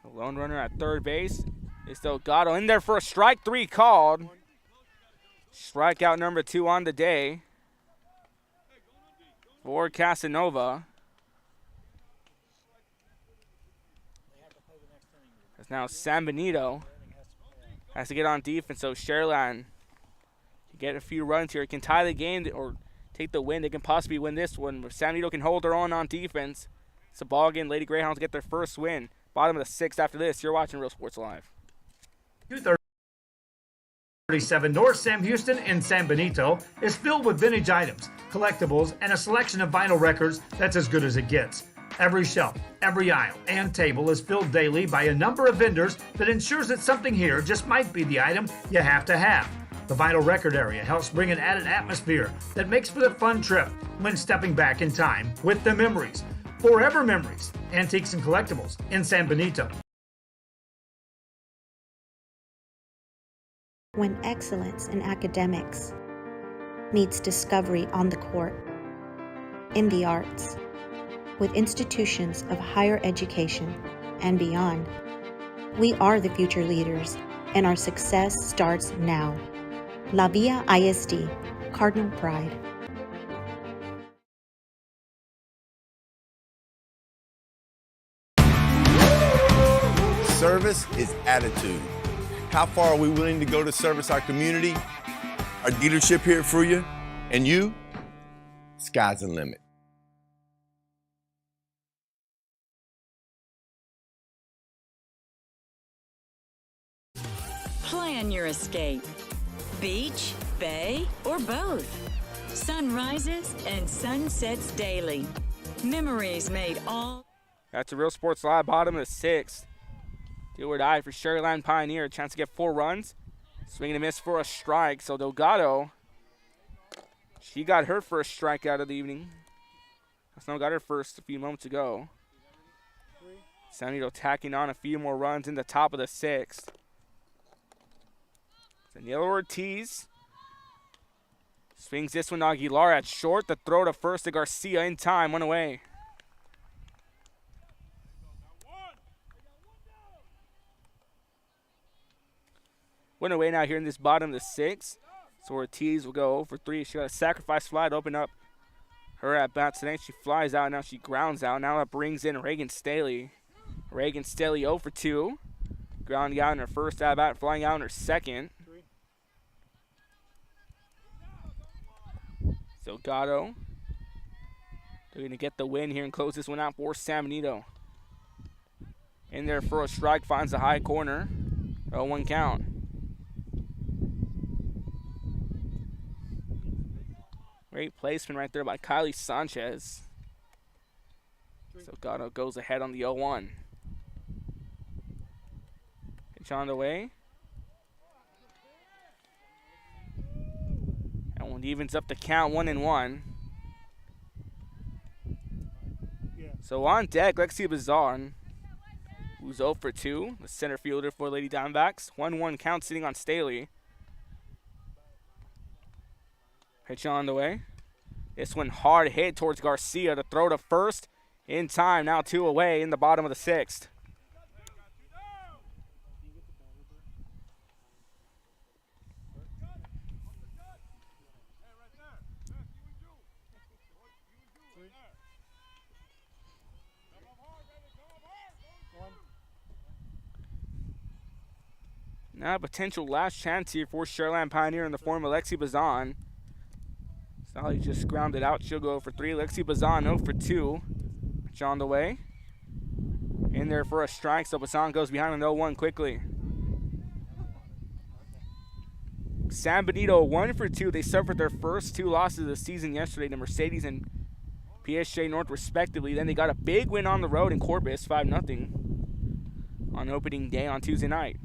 The lone runner at third base is Delgado in there for a strike. 3 called. Strikeout number 2 on the day for Casanova. As now San Benito has to get on defense, so Sharyland can get a few runs here. Can tie the game or take the win. They can possibly win this one. If San Benito can hold their own on defense, it's a ball game. Lady Greyhounds get their first win. Bottom of the 6th after this. You're watching Real Sports Live. 237 North Sam Houston in San Benito is filled with vintage items, collectibles, and a selection of vinyl records that's as good as it gets. Every shelf, every aisle, and table is filled daily by a number of vendors that ensures that something here just might be the item you have to have. The vinyl record area helps bring an added atmosphere that makes for the fun trip when stepping back in time with the memories. Forever Memories, Antiques and Collectibles in San Benito. When excellence in academics meets discovery on the court, in the arts, with institutions of higher education and beyond, we are the future leaders, and our success starts now. La Villa ISD, Cardinal Pride. Service is attitude. How far are we willing to go to service our community, our dealership here for you, and you? Sky's the limit. Plan your escape. Beach, bay, or both. Sun rises and sunsets daily. Memories made all. That's a Real Sports Live, bottom of the 6th. Do or die for Sharyland Pioneer. Chance to get 4 runs. Swing and a miss for a strike. So Delgado, she got her first strikeout of the evening. Snow got her first a few moments ago. San Benito tacking on a few more runs in the top of the 6th. Daniela Ortiz swings this one to Aguilar at short. The throw to first to Garcia in time. 1 away. One away now here in this bottom of the 6th. So Ortiz will go 0 for 3. She got a sacrifice fly to open up her at bat today. She flies out. Now she grounds out. Now that brings in Reagan Staley. Reagan Staley 0 for 2. Grounding out in her first at bat, flying out in her second. Delgado, they're going to get the win here and close this one out for San Benito. In there for a strike, finds the high corner. 0-1 count. Great placement right there by Kylie Sanchez. Delgado goes ahead on the 0-1. Pitch on the way. That one evens up the count, 1-1. So on deck, Lexi Bazan, who's 0 for 2, the center fielder for Lady Diamondbacks. 1-1 count sitting on Staley. Pitch on the way. This one hard hit towards Garcia to throw to first in time. Now 2 away in the bottom of the 6th. Now a potential last chance here for Sharyland Pioneer in the form of Lexi Bazan. Sally just grounded out. She'll go for 3. Lexi Bazan 0 for 2. Pitch on the way. In there for a strike, so Bazan goes behind an 0-1 quickly. San Benito 1 for 2. They suffered their first 2 losses of the season yesterday to Mercedes and PSG North respectively. Then they got a big win on the road in Corpus, 5-0 on opening day on Tuesday night.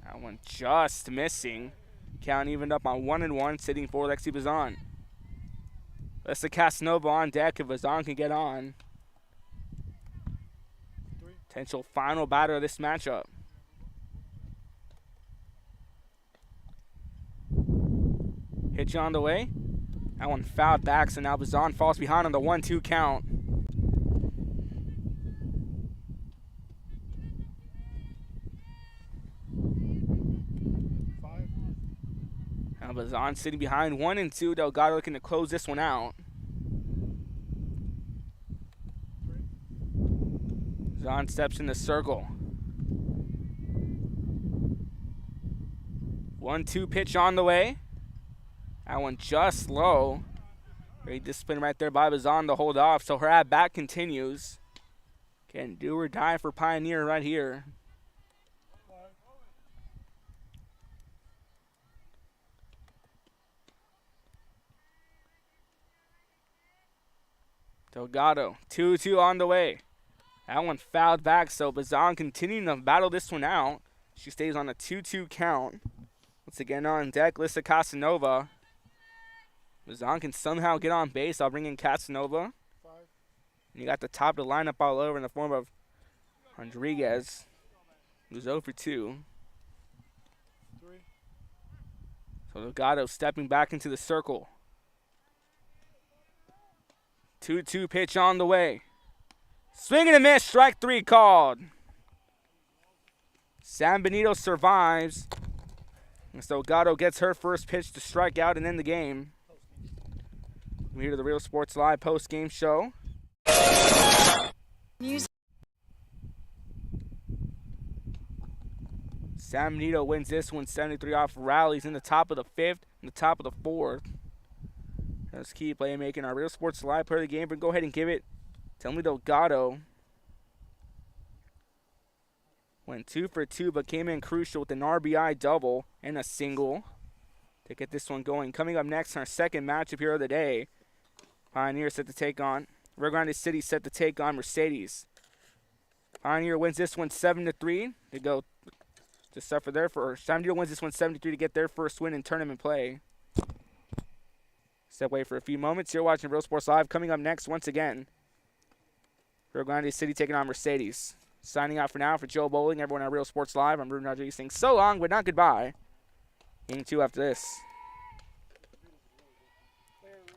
That one just missing. Count evened up on 1-1, sitting for Lexi Bazan. Lessa Casanova on deck if Bazan can get on. Potential final batter of this matchup. Pitch on the way. That one fouled back, so now Bazan falls behind on the 1-2 count. Now Bazan sitting behind 1-2. Delgado looking to close this one out. Bazan steps in the circle. 1-2 pitch on the way. That one just low. Great discipline right there by Bazan to hold off. So her at bat continues. Can do or die for Pioneer right here. Delgado, 2-2 on the way. That one fouled back, so Bazan continuing to battle this one out. She stays on a 2-2 count. Once again on deck, Lissa Casanova. Bazan can somehow get on base. I'll bring in Casanova. And you got the top of the lineup all over in the form of Rodriguez, who's 0 for 2. So Delgado stepping back into the circle. 2-2 pitch on the way. Swing and a miss, strike 3 called. San Benito survives. And so Delgado gets her first pitch to strike out and end the game. We're here to the Real Sports Live post-game show. San Benito wins this one 73 off rallies in the top of the 5th and the top of the 4th. That's key playmaking. Our Real Sports Live player of the game. But go ahead and give it to Emily Delgado. Went 2 for 2, but came in crucial with an RBI double and a single to get this one going. Coming up next, our second matchup here of the day. Pioneer set to take on. Rio Grande City set to take on Mercedes. Pioneer wins this one 7-3 to go to suffer their first. San Diego wins this one 7-3 to get their first win in tournament play. Step away for a few moments. You're watching Real Sports Live. Coming up next, once again, Rio Grande City taking on Mercedes. Signing out for now for Joe Bowling, everyone on Real Sports Live. I'm Ruben Rodriguez saying so long, but not goodbye. Game 2 after this.